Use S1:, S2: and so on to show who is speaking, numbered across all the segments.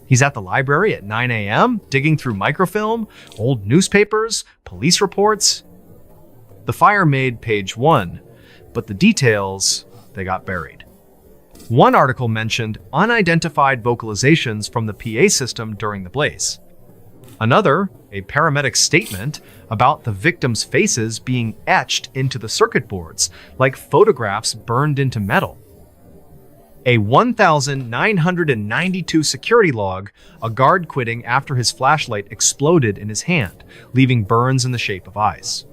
S1: He's at the library at 9 a.m., digging through microfilm, old newspapers, police reports. The fire made page 1, but the details, they got buried. One article mentioned unidentified vocalizations from the PA system during the blaze. Another, a paramedic's statement about the victims' faces being etched into the circuit boards, like photographs burned into metal. A 1,992 security log, a guard quitting after his flashlight exploded in his hand, leaving burns in the shape of eyes.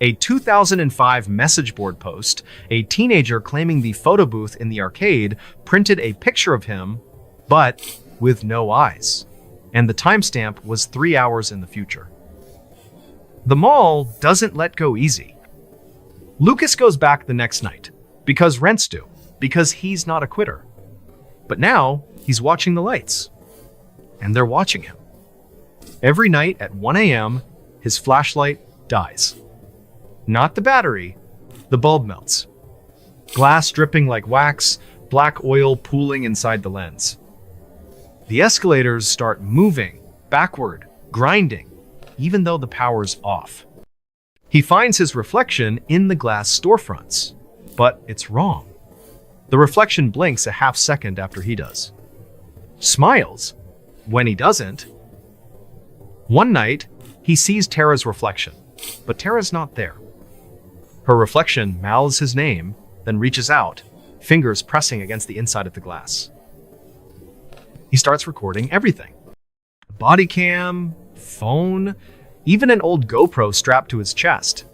S1: A 2005 message board post, a teenager claiming the photo booth in the arcade printed a picture of him, but with no eyes, and the timestamp was 3 hours in the future. The mall doesn't let go easy. Lucas goes back the next night, because rents do, because he's not a quitter. But now, he's watching the lights, and they're watching him. Every night at 1 a.m., his flashlight dies. Not the battery, the bulb melts. Glass dripping like wax, black oil pooling inside the lens. The escalators start moving, backward, grinding, even though the power's off. He finds his reflection in the glass storefronts, but it's wrong. The reflection blinks a half second after he does. Smiles when he doesn't. One night, he sees Tara's reflection, but Tara's not there. Her reflection mouths his name, then reaches out, fingers pressing against the inside of the glass. He starts recording everything. Body cam, phone, even an old GoPro strapped to his chest.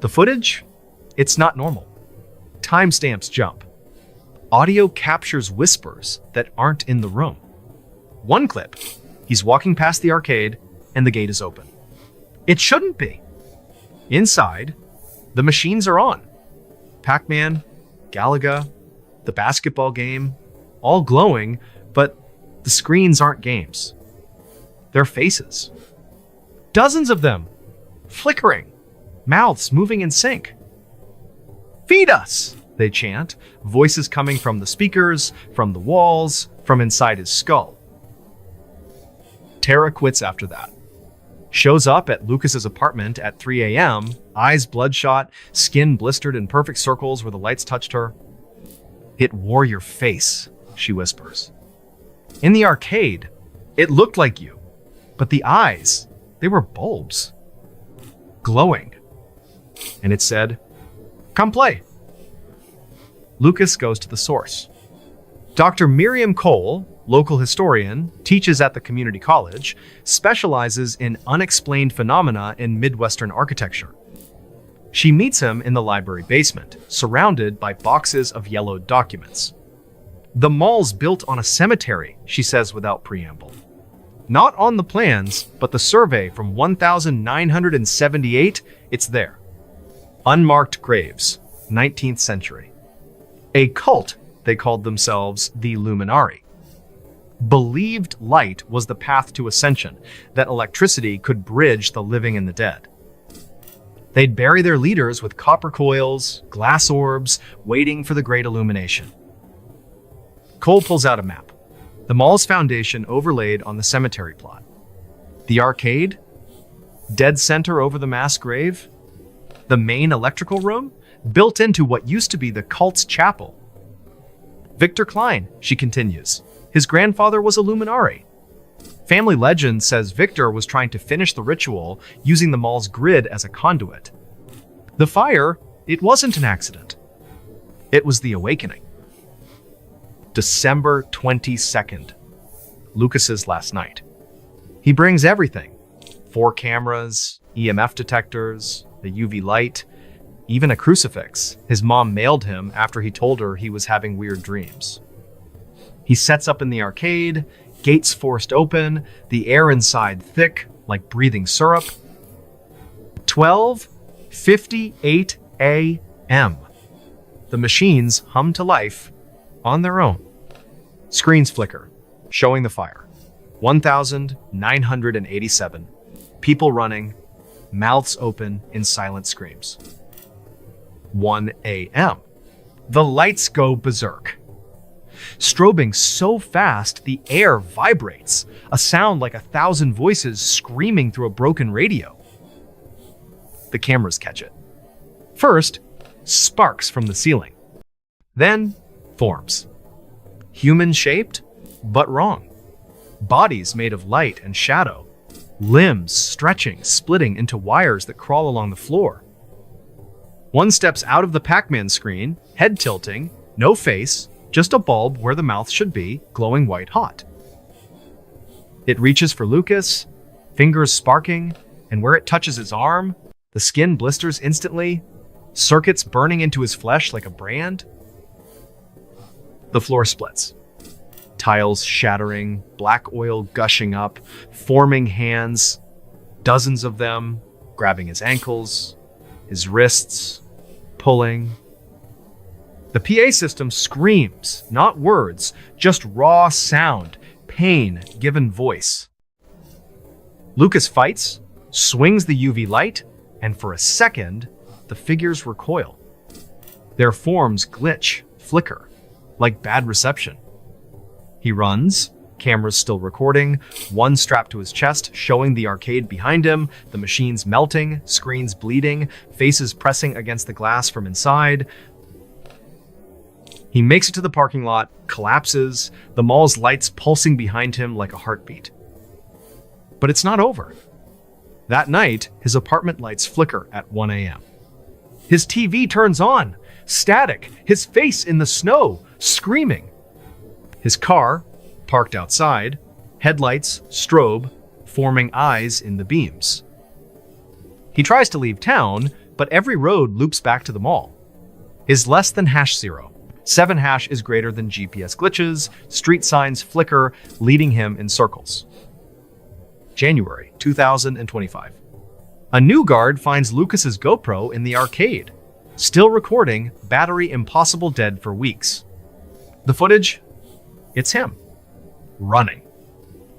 S1: The footage? It's not normal. Timestamps jump. Audio captures whispers that aren't in the room. One clip, he's walking past the arcade and the gate is open. It shouldn't be. Inside, the machines are on. Pac-Man, Galaga, the basketball game, all glowing, but the screens aren't games. They're faces. Dozens of them, flickering, mouths moving in sync. "Feed us!" they chant, voices coming from the speakers, from the walls, from inside his skull. Tara quits after that. Shows up at Lucas's apartment at 3 a.m., eyes bloodshot, skin blistered in perfect circles where the lights touched her. "It wore your face," she whispers. "In the arcade, it looked like you, but the eyes, they were bulbs. Glowing. And it said, 'Come play.'" Lucas goes to the source. Dr. Miriam Cole, local historian, teaches at the community college, specializes in unexplained phenomena in Midwestern architecture. She meets him in the library basement, surrounded by boxes of yellowed documents. "The mall's built on a cemetery," she says without preamble. "Not on the plans, but the survey from 1978, it's there. Unmarked graves, 19th century. A cult, they called themselves the Luminari. Believed light was the path to ascension, that electricity could bridge the living and the dead. They'd bury their leaders with copper coils, glass orbs, waiting for the great illumination." Cole pulls out a map. The mall's foundation overlaid on the cemetery plot. The arcade, dead center over the mass grave. The main electrical room, built into what used to be the cult's chapel. "Victor Klein," she continues. "His grandfather was a Luminari. Family legend says Victor was trying to finish the ritual using the mall's grid as a conduit. The fire, it wasn't an accident. It was the awakening." December 22nd, Lucas's last night. He brings everything. 4 cameras, EMF detectors, a UV light, even a crucifix his mom mailed him after he told her he was having weird dreams. He sets up in the arcade, gates forced open, the air inside thick, like breathing syrup. 12:58 a.m. The machines hum to life on their own. Screens flicker, showing the fire. 1,987. People running, mouths open in silent screams. 1 a.m. The lights go berserk. strobing so fast the air vibrates, a sound like 1,000 voices screaming through a broken radio. The cameras catch it. First, sparks from the ceiling. Then, forms. Human-shaped, but wrong. Bodies made of light and shadow. Limbs stretching, splitting into wires that crawl along the floor. One steps out of the Pac-Man screen, head tilting, no face, just a bulb where the mouth should be, glowing white hot. It reaches for Lucas, fingers sparking, and where it touches his arm, the skin blisters instantly, circuits burning into his flesh like a brand. The floor splits. Tiles shattering, black oil gushing up, forming hands, dozens of them, grabbing his ankles, his wrists, pulling. The PA system screams, not words, just raw sound, pain given voice. Lucas fights, swings the UV light, and for a second, the figures recoil. Their forms glitch, flicker, like bad reception. He runs, cameras still recording, one strapped to his chest, showing the arcade behind him, the machines melting, screens bleeding, faces pressing against the glass from inside. He makes it to the parking lot, collapses, the mall's lights pulsing behind him like a heartbeat. But it's not over. That night, his apartment lights flicker at 1 a.m. His TV turns on, static, his face in the snow, screaming. His car, parked outside, headlights, strobe, forming eyes in the beams. He tries to leave town, but every road loops back to the mall. Is less than #0. 7 hash is greater than GPS glitches, street signs flicker, leading him in circles. January 2025. A new guard finds Lucas's GoPro in the arcade, still recording, battery impossible dead for weeks. The footage? It's him, running,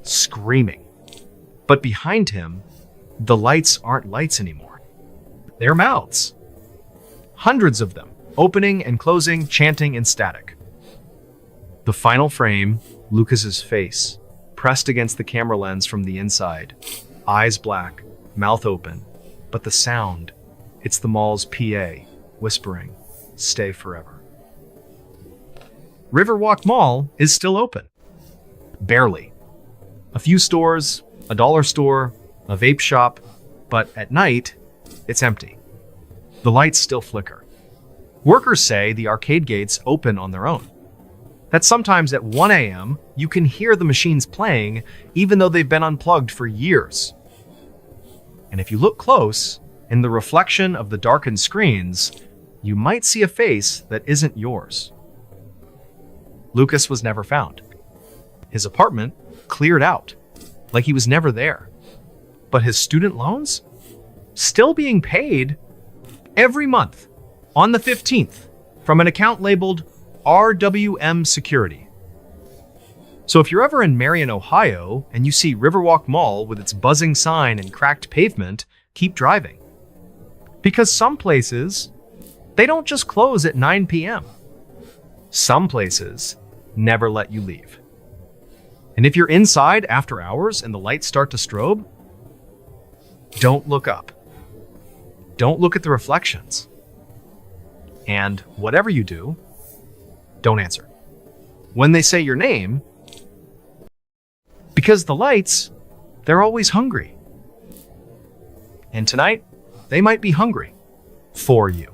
S1: screaming. But behind him, the lights aren't lights anymore. They're mouths. Hundreds of them, opening and closing, chanting in static. The final frame, Lucas's face, pressed against the camera lens from the inside, eyes black, mouth open, but the sound, it's the mall's PA, whispering, "Stay forever." Riverwalk Mall is still open. Barely. A few stores, a dollar store, a vape shop, but at night, it's empty. The lights still flicker. Workers say the arcade gates open on their own. That sometimes at 1 a.m., you can hear the machines playing even though they've been unplugged for years. And if you look close, in the reflection of the darkened screens, you might see a face that isn't yours. Lucas was never found. His apartment cleared out, like he was never there. But his student loans? Still being paid every month on the 15th from an account labeled RWM Security. So if you're ever in Marion, Ohio, and you see Riverwalk Mall with its buzzing sign and cracked pavement, keep driving. Because some places, they don't just close at 9 p.m. Some places never let you leave. And if you're inside after hours and the lights start to strobe, don't look up. Don't look at the reflections. And whatever you do, don't answer. When they say your name, because the lights, they're always hungry. And tonight, they might be hungry for you.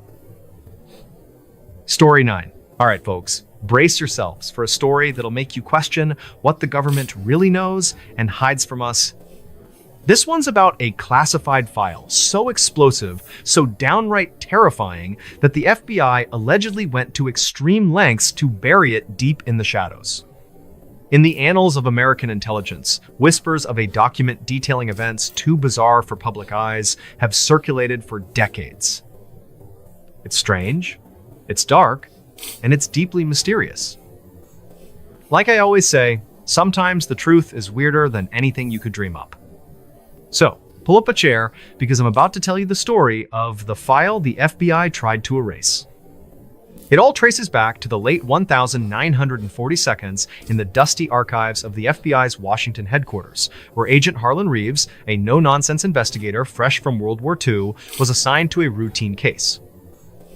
S1: Story 9. All right, folks, brace yourselves for a story that'll make you question what the government really knows and hides from us. This one's about a classified file so explosive, so downright terrifying, that the FBI allegedly went to extreme lengths to bury it deep in the shadows. In the annals of American intelligence, whispers of a document detailing events too bizarre for public eyes have circulated for decades. It's strange, it's dark, and it's deeply mysterious. Like I always say, sometimes the truth is weirder than anything you could dream up. So, pull up a chair because I'm about to tell you the story of the file the FBI tried to erase. It all traces back to the late 1940s in the dusty archives of the FBI's Washington headquarters, where Agent Harlan Reeves, a no-nonsense investigator fresh from World War II, was assigned to a routine case.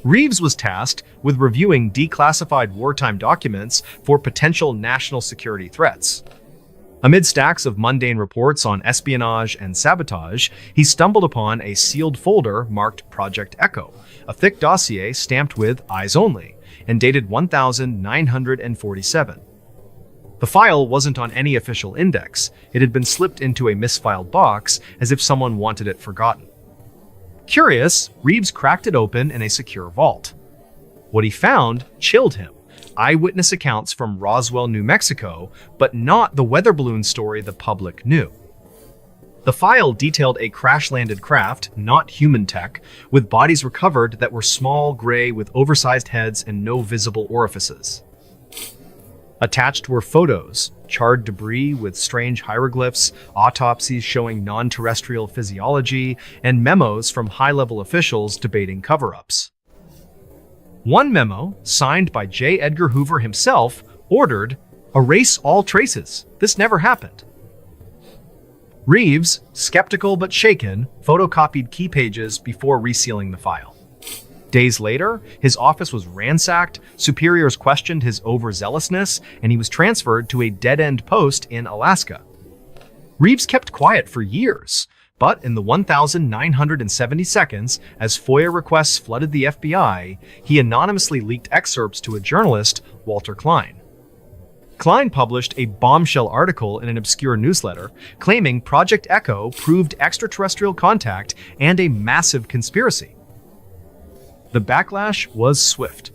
S1: Reeves was tasked with reviewing declassified wartime documents for potential national security threats. Amid stacks of mundane reports on espionage and sabotage, he stumbled upon a sealed folder marked Project Echo, a thick dossier stamped with Eyes Only, and dated 1947. The file wasn't on any official index. It had been slipped into a misfiled box as if someone wanted it forgotten. Curious, Reeves cracked it open in a secure vault. What he found chilled him. Eyewitness accounts from Roswell, New Mexico, but not the weather balloon story the public knew. The file detailed a crash-landed craft, not human tech, with bodies recovered that were small, gray, with oversized heads and no visible orifices. Attached were photos, charred debris with strange hieroglyphs, autopsies showing non-terrestrial physiology, and memos from high-level officials debating cover-ups. One memo, signed by J. Edgar Hoover himself, ordered, "Erase all traces. This never happened." Reeves, skeptical but shaken, photocopied key pages before resealing the file. Days later, his office was ransacked, superiors questioned his overzealousness, and he was transferred to a dead-end post in Alaska. Reeves kept quiet for years, but in the 1970 seconds, as FOIA requests flooded the FBI, he anonymously leaked excerpts to a journalist, Walter Klein. Klein published a bombshell article in an obscure newsletter, claiming Project Echo proved extraterrestrial contact and a massive conspiracy. The backlash was swift.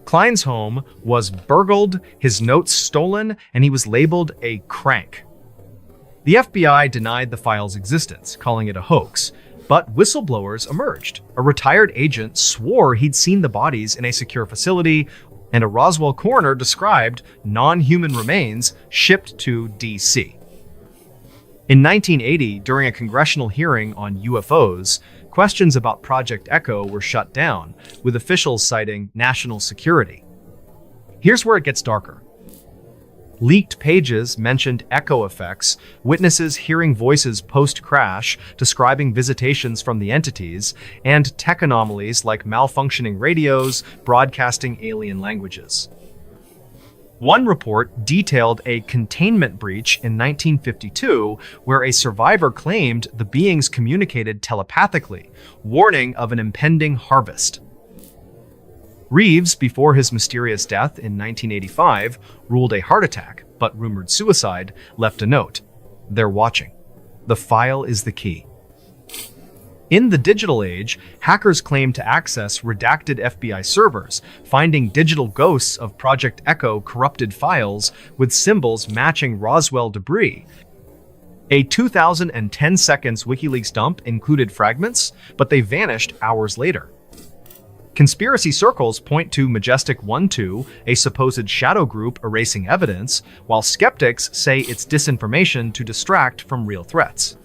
S1: Klein's home was burgled, his notes stolen, and he was labeled a crank. The FBI denied the file's existence, calling it a hoax, but whistleblowers emerged. A retired agent swore he'd seen the bodies in a secure facility, and a Roswell coroner described non-human remains shipped to D.C. In 1980, during a congressional hearing on UFOs, questions about Project Echo were shut down, with officials citing national security. Here's where it gets darker. Leaked pages mentioned echo effects, witnesses hearing voices post-crash describing visitations from the entities, and tech anomalies like malfunctioning radios broadcasting alien languages. One report detailed a containment breach in 1952 where a survivor claimed the beings communicated telepathically, warning of an impending harvest. Reeves, before his mysterious death in 1985, ruled a heart attack, but rumored suicide, left a note. "They're watching. The file is the key." In the digital age, hackers claim to access redacted FBI servers, finding digital ghosts of Project Echo corrupted files with symbols matching Roswell debris. A 2010 seconds WikiLeaks dump included fragments, but they vanished hours later. Conspiracy circles point to Majestic 1-2, a supposed shadow group erasing evidence, while skeptics say it's disinformation to distract from real threats.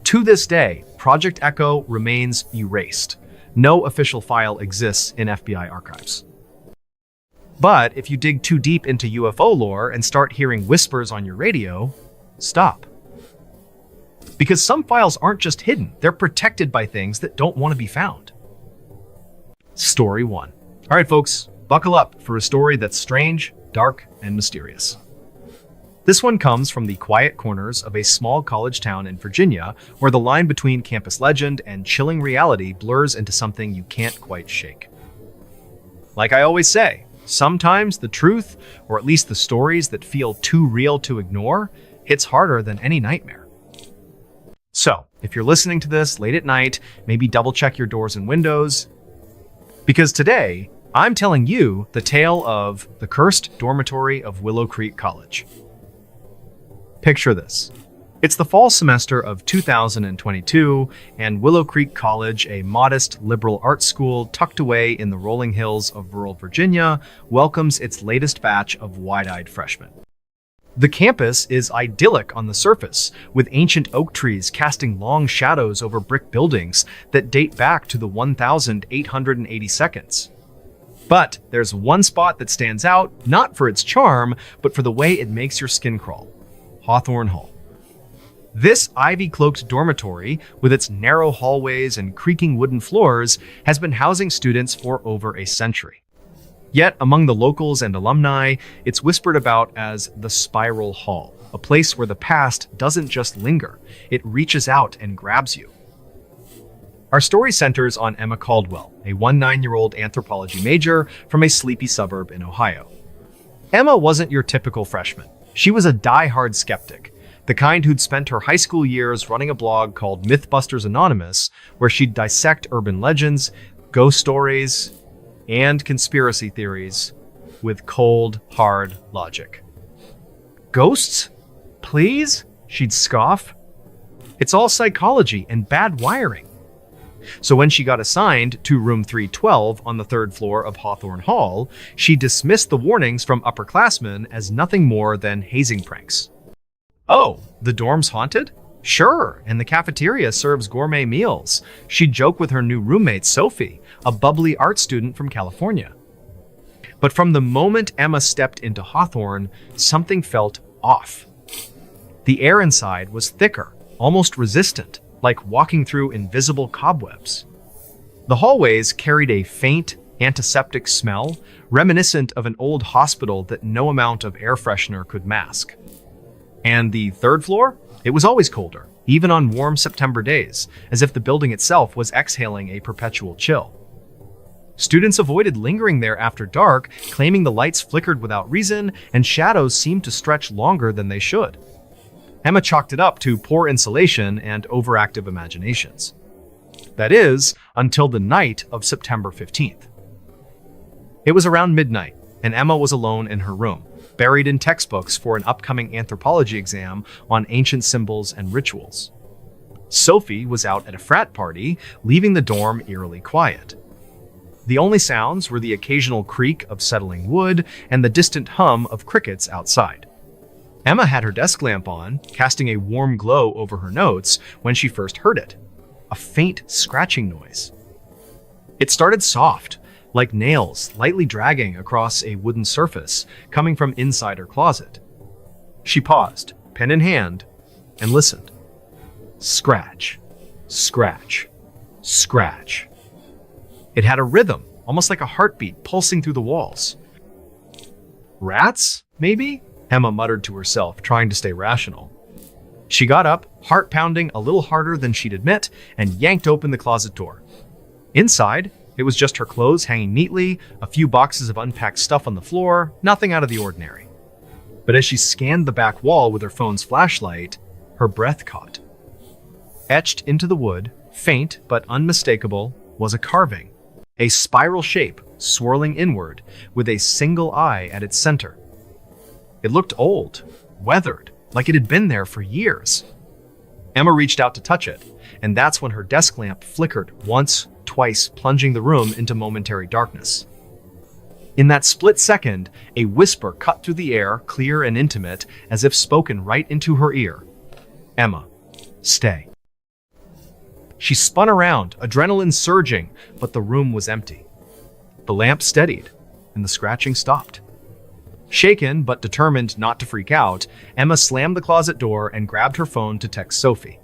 S1: To this day, Project Echo remains erased. No official file exists in FBI archives. But if you dig too deep into UFO lore and start hearing whispers on your radio, stop. Because some files aren't just hidden, they're protected by things that don't want to be found. Story 1. All right, folks, buckle up for a story that's strange, dark, and mysterious. This one comes from the quiet corners of a small college town in Virginia, where the line between campus legend and chilling reality blurs into something you can't quite shake. Like I always say, sometimes the truth, or at least the stories that feel too real to ignore, hits harder than any nightmare. So, if you're listening to this late at night, maybe double check your doors and windows, because today, I'm telling you the tale of the cursed dormitory of Willow Creek College. Picture this. It's the fall semester of 2022, and Willow Creek College, a modest liberal arts school tucked away in the rolling hills of rural Virginia, welcomes its latest batch of wide-eyed freshmen. The campus is idyllic on the surface, with ancient oak trees casting long shadows over brick buildings that date back to the 1880 seconds. But there's one spot that stands out, not for its charm, but for the way it makes your skin crawl. Hawthorne Hall. This ivy-cloaked dormitory, with its narrow hallways and creaking wooden floors, has been housing students for over a century. Yet, among the locals and alumni, it's whispered about as the Spiral Hall, a place where the past doesn't just linger, it reaches out and grabs you. Our story centers on Emma Caldwell, a 19-year-old anthropology major from a sleepy suburb in Ohio. Emma wasn't your typical freshman. She was a die-hard skeptic, the kind who'd spent her high school years running a blog called Mythbusters Anonymous, where she'd dissect urban legends, ghost stories, and conspiracy theories with cold, hard logic. Ghosts? Please? She'd scoff. It's all psychology and bad wiring. So when she got assigned to room 312 on the third floor of Hawthorne Hall, she dismissed the warnings from upperclassmen as nothing more than hazing pranks. Oh, the dorm's haunted? Sure, and the cafeteria serves gourmet meals. She'd joke with her new roommate, Sophie, a bubbly art student from California. But from the moment Emma stepped into Hawthorne, something felt off. The air inside was thicker, almost resistant, like walking through invisible cobwebs. The hallways carried a faint, antiseptic smell, reminiscent of an old hospital that no amount of air freshener could mask. And the third floor? It was always colder, even on warm September days, as if the building itself was exhaling a perpetual chill. Students avoided lingering there after dark, claiming the lights flickered without reason and shadows seemed to stretch longer than they should. Emma chalked it up to poor insulation and overactive imaginations. That is, until the night of September 15th. It was around midnight, and Emma was alone in her room, buried in textbooks for an upcoming anthropology exam on ancient symbols and rituals. Sophie was out at a frat party, leaving the dorm eerily quiet. The only sounds were the occasional creak of settling wood and the distant hum of crickets outside. Emma had her desk lamp on, casting a warm glow over her notes when she first heard it. A faint scratching noise. It started soft, like nails lightly dragging across a wooden surface, coming from inside her closet. She paused, pen in hand, and listened. Scratch, scratch, scratch. It had a rhythm, almost like a heartbeat pulsing through the walls. Rats, maybe? Emma muttered to herself, trying to stay rational. She got up, heart pounding a little harder than she'd admit, and yanked open the closet door. Inside, it was just her clothes hanging neatly, a few boxes of unpacked stuff on the floor, nothing out of the ordinary. But as she scanned the back wall with her phone's flashlight, her breath caught. Etched into the wood, faint but unmistakable, was a carving, a spiral shape swirling inward with a single eye at its center. It looked old, weathered, like it had been there for years. Emma reached out to touch it, and that's when her desk lamp flickered once, twice, plunging the room into momentary darkness. In that split second, a whisper cut through the air, clear and intimate, as if spoken right into her ear. Emma, stay. She spun around, adrenaline surging, but the room was empty. The lamp steadied, and the scratching stopped. Shaken, but determined not to freak out, Emma slammed the closet door and grabbed her phone to text Sophie.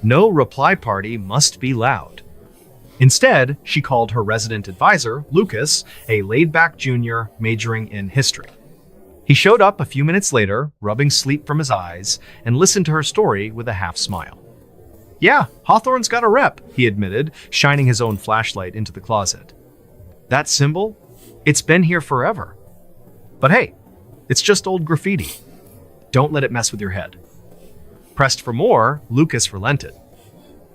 S1: No reply party must be loud. Instead, she called her resident advisor, Lucas, a laid-back junior majoring in history. He showed up a few minutes later, rubbing sleep from his eyes, and listened to her story with a half smile. Yeah, Hawthorne's got a rep, he admitted, shining his own flashlight into the closet. That symbol? It's been here forever. But hey, it's just old graffiti. Don't let it mess with your head. Pressed for more, Lucas relented.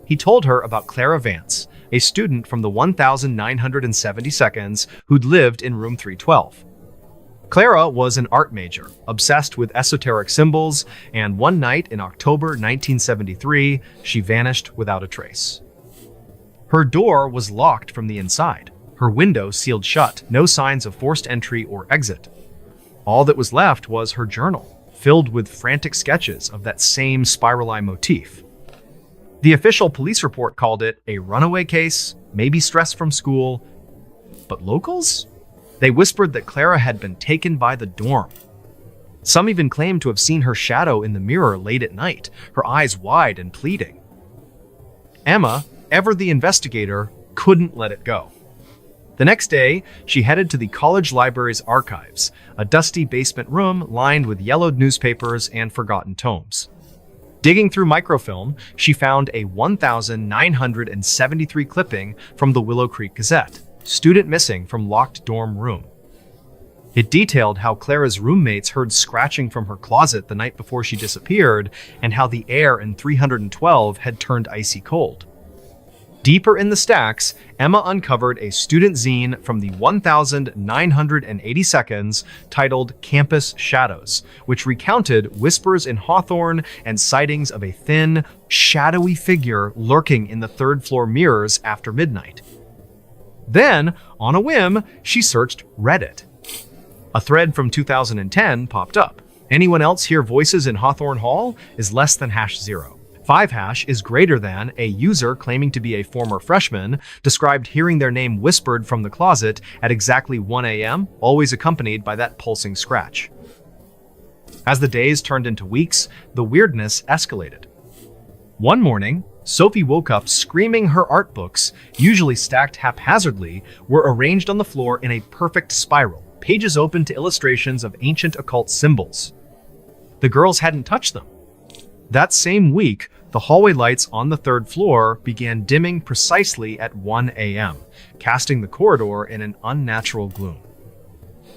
S1: He told her about Clara Vance, a student from the 1972nd who'd lived in room 312. Clara was an art major, obsessed with esoteric symbols, and one night in October 1973, she vanished without a trace. Her door was locked from the inside, her window sealed shut, no signs of forced entry or exit. All that was left was her journal, filled with frantic sketches of that same spiral eye motif. The official police report called it a runaway case, maybe stress from school. But locals? They whispered that Clara had been taken by the dorm. Some even claimed to have seen her shadow in the mirror late at night, her eyes wide and pleading. Emma, ever the investigator, couldn't let it go. The next day, she headed to the college library's archives, a dusty basement room lined with yellowed newspapers and forgotten tomes. Digging through microfilm, she found a 1,973 clipping from the Willow Creek Gazette, student missing from locked dorm room. It detailed how Clara's roommates heard scratching from her closet the night before she disappeared, and how the air in 312 had turned icy cold. Deeper in the stacks, Emma uncovered a student zine from the 1982nd titled Campus Shadows, which recounted whispers in Hawthorne and sightings of a thin, shadowy figure lurking in the third-floor mirrors after midnight. Then, on a whim, she searched Reddit. A thread from 2010 popped up. Anyone else hear voices in Hawthorne Hall? Is less than #0. 5# is greater than a user claiming to be a former freshman described hearing their name whispered from the closet at exactly 1 a.m., always accompanied by that pulsing scratch. As the days turned into weeks, the weirdness escalated. One morning, Sophie woke up screaming her art books, usually stacked haphazardly, were arranged on the floor in a perfect spiral, pages open to illustrations of ancient occult symbols. The girls hadn't touched them. That same week, the hallway lights on the third floor began dimming precisely at 1 a.m., casting the corridor in an unnatural gloom.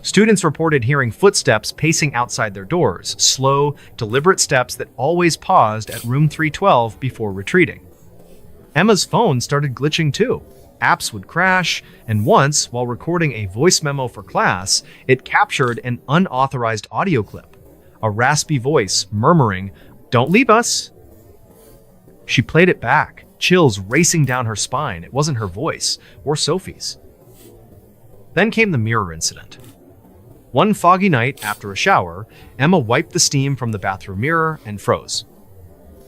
S1: Students reported hearing footsteps pacing outside their doors, slow, deliberate steps that always paused at room 312 before retreating. Emma's phone started glitching too. Apps would crash, and once, while recording a voice memo for class, it captured an unauthorized audio clip. A raspy voice murmuring, "Don't leave us." She played it back, chills racing down her spine. It wasn't her voice, or Sophie's. Then came the mirror incident. One foggy night after a shower, Emma wiped the steam from the bathroom mirror and froze.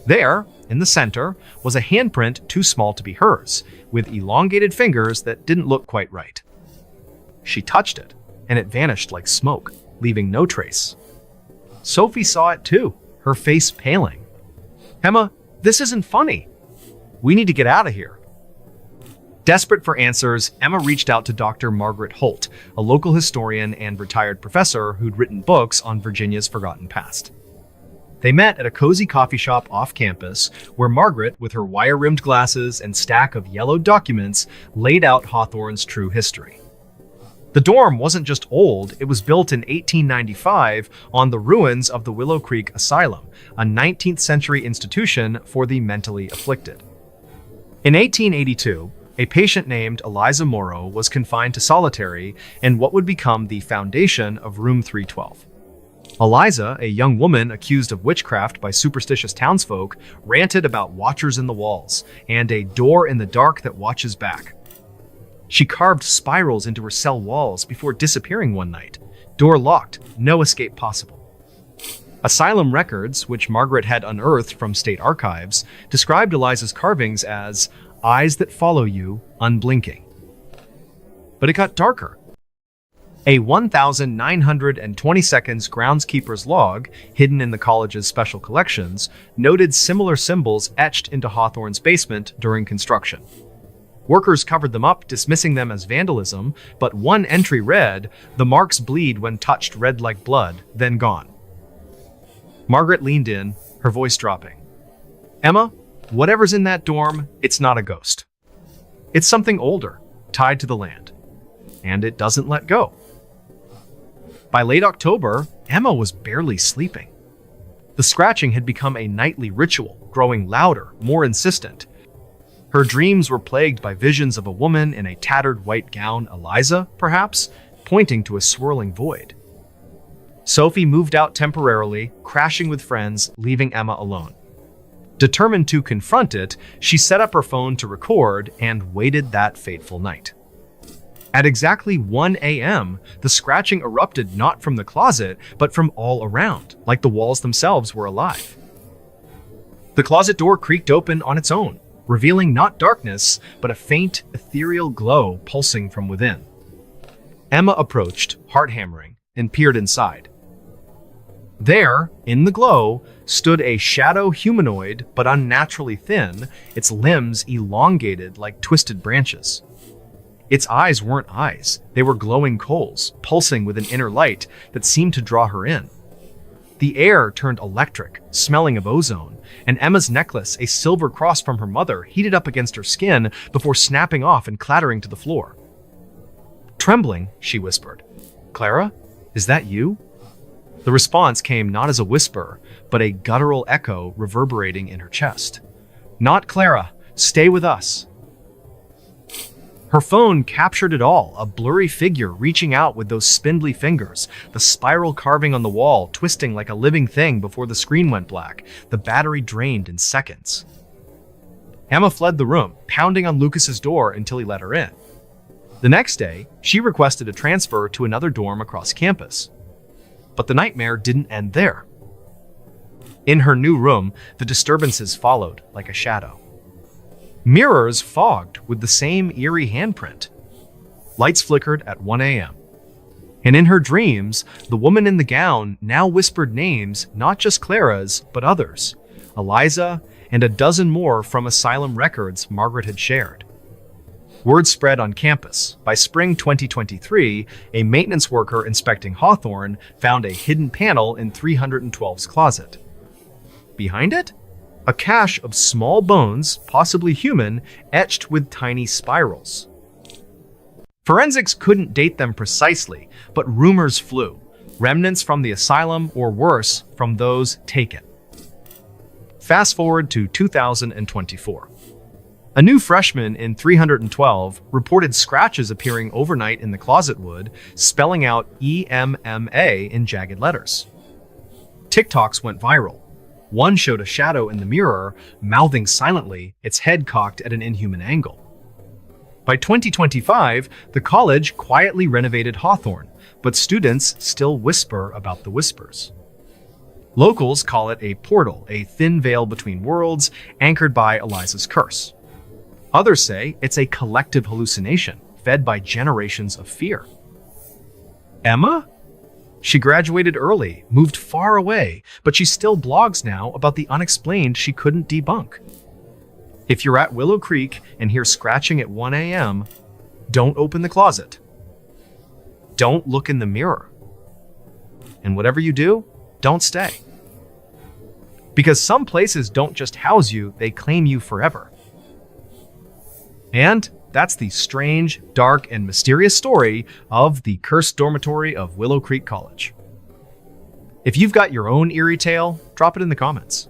S1: There, in the center, was a handprint too small to be hers, with elongated fingers that didn't look quite right. She touched it, and it vanished like smoke, leaving no trace. Sophie saw it too, her face paling. "Emma, this isn't funny. We need to get out of here." Desperate for answers, Emma reached out to Dr. Margaret Holt, a local historian and retired professor who'd written books on Virginia's forgotten past. They met at a cozy coffee shop off campus, where Margaret, with her wire-rimmed glasses and stack of yellowed documents, laid out Hawthorne's true history. The dorm wasn't just old, it was built in 1895 on the ruins of the Willow Creek Asylum, a 19th century institution for the mentally afflicted. In 1882, a patient named Eliza Morrow was confined to solitary in what would become the foundation of Room 312. Eliza, a young woman accused of witchcraft by superstitious townsfolk, ranted about watchers in the walls and a door in the dark that watches back. She carved spirals into her cell walls before disappearing one night. Door locked, no escape possible. Asylum records, which Margaret had unearthed from state archives, described Eliza's carvings as eyes that follow you, unblinking. But it got darker. A 1,922 groundskeeper's log, hidden in the college's special collections, noted similar symbols etched into Hawthorne's basement during construction. Workers covered them up, dismissing them as vandalism, but one entry read, "The marks bleed when touched red like blood, then gone." Margaret leaned in, her voice dropping. "Emma, whatever's in that dorm, it's not a ghost. It's something older, tied to the land. And it doesn't let go." By late October, Emma was barely sleeping. The scratching had become a nightly ritual, growing louder, more insistent. Her dreams were plagued by visions of a woman in a tattered white gown, Eliza, perhaps, pointing to a swirling void. Sophie moved out temporarily, crashing with friends, leaving Emma alone. Determined to confront it, she set up her phone to record and waited that fateful night. At exactly 1 a.m., the scratching erupted not from the closet, but from all around, like the walls themselves were alive. The closet door creaked open on its own, revealing not darkness, but a faint, ethereal glow pulsing from within. Emma approached, heart hammering, and peered inside. There, in the glow, stood a shadow humanoid but unnaturally thin, its limbs elongated like twisted branches. Its eyes weren't eyes, they were glowing coals, pulsing with an inner light that seemed to draw her in. The air turned electric, smelling of ozone, and Emma's necklace, a silver cross from her mother, heated up against her skin before snapping off and clattering to the floor. Trembling, she whispered, "Clara, is that you?" The response came not as a whisper, but a guttural echo reverberating in her chest. "Not Clara. Stay with us." Her phone captured it all, a blurry figure reaching out with those spindly fingers, the spiral carving on the wall twisting like a living thing before the screen went black, the battery drained in seconds. Emma fled the room, pounding on Lucas's door until he let her in. The next day, she requested a transfer to another dorm across campus. But the nightmare didn't end there. In her new room, the disturbances followed like a shadow. Mirrors fogged with the same eerie handprint. Lights flickered at 1 a.m. And in her dreams, the woman in the gown now whispered names, not just Clara's, but others. Eliza, and a dozen more from asylum records Margaret had shared. Word spread on campus. By spring 2023, a maintenance worker inspecting Hawthorne found a hidden panel in 312's closet. Behind it? A cache of small bones, possibly human, etched with tiny spirals. Forensics couldn't date them precisely, but rumors flew. Remnants from the asylum, or worse, from those taken. Fast forward to 2024. A new freshman in 312 reported scratches appearing overnight in the closet wood, spelling out EMMA in jagged letters. TikToks went viral. One showed a shadow in the mirror, mouthing silently, its head cocked at an inhuman angle. By 2025, the college quietly renovated Hawthorne, but students still whisper about the whispers. Locals call it a portal, a thin veil between worlds, anchored by Eliza's curse. Others say it's a collective hallucination, fed by generations of fear. Emma? She graduated early, moved far away, but she still blogs now about the unexplained she couldn't debunk. If you're at Willow Creek and hear scratching at 1 a.m., don't open the closet. Don't look in the mirror. And whatever you do, don't stay. Because some places don't just house you, they claim you forever. And that's the strange, dark, and mysterious story of the cursed dormitory of Willow Creek College. If you've got your own eerie tale, drop it in the comments.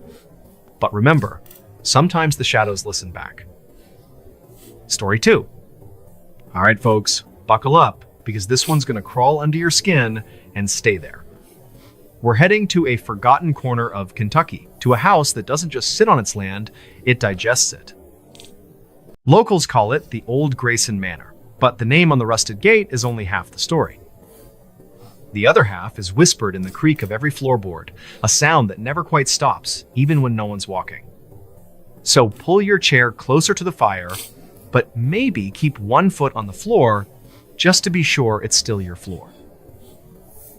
S1: But remember, sometimes the shadows listen back. Story 2. All right, folks, buckle up, because this one's going to crawl under your skin and stay there. We're heading to a forgotten corner of Kentucky, to a house that doesn't just sit on its land, it digests it. Locals call it the Old Grayson Manor, but the name on the rusted gate is only half the story. The other half is whispered in the creak of every floorboard, a sound that never quite stops, even when no one's walking. So pull your chair closer to the fire, but maybe keep one foot on the floor, just to be sure it's still your floor.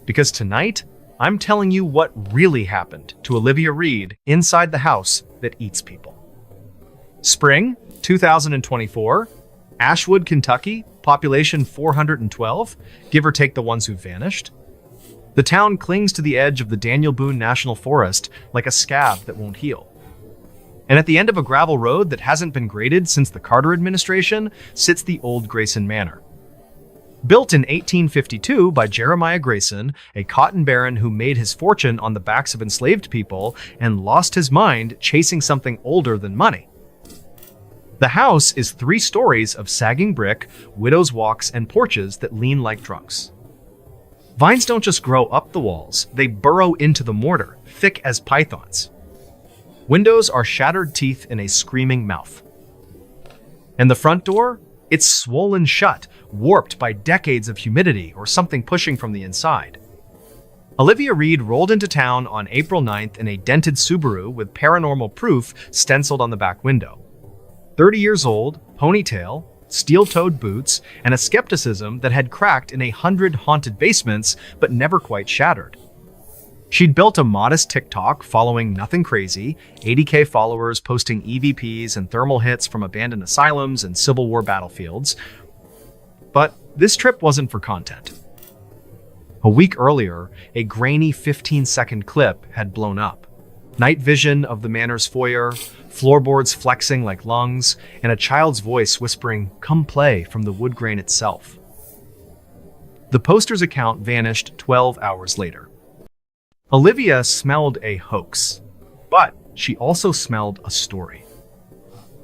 S1: Because tonight, I'm telling you what really happened to Olivia Reed inside the house that eats people. Spring 2024, Ashwood, Kentucky, population 412, give or take the ones who've vanished. The town clings to the edge of the Daniel Boone National Forest like a scab that won't heal. And at the end of a gravel road that hasn't been graded since the Carter administration sits the Old Grayson Manor. Built in 1852 by Jeremiah Grayson, a cotton baron who made his fortune on the backs of enslaved people and lost his mind chasing something older than money. The house is 3 stories of sagging brick, widow's walks, and porches that lean like trunks. Vines don't just grow up the walls, they burrow into the mortar, thick as pythons. Windows are shattered teeth in a screaming mouth. And the front door? It's swollen shut, warped by decades of humidity or something pushing from the inside. Olivia Reed rolled into town on April 9th in a dented Subaru with paranormal proof stenciled on the back window. 30 years old, ponytail, steel-toed boots, and a skepticism that had cracked in 100 haunted basements but never quite shattered. She'd built a modest TikTok following nothing crazy, 80K followers posting EVPs and thermal hits from abandoned asylums and Civil War battlefields. But this trip wasn't for content. A week earlier, a grainy 15-second clip had blown up. Night vision of the manor's foyer, floorboards flexing like lungs, and a child's voice whispering, "Come play," from the wood grain itself. The poster's account vanished 12 hours later. Olivia smelled a hoax, but she also smelled a story.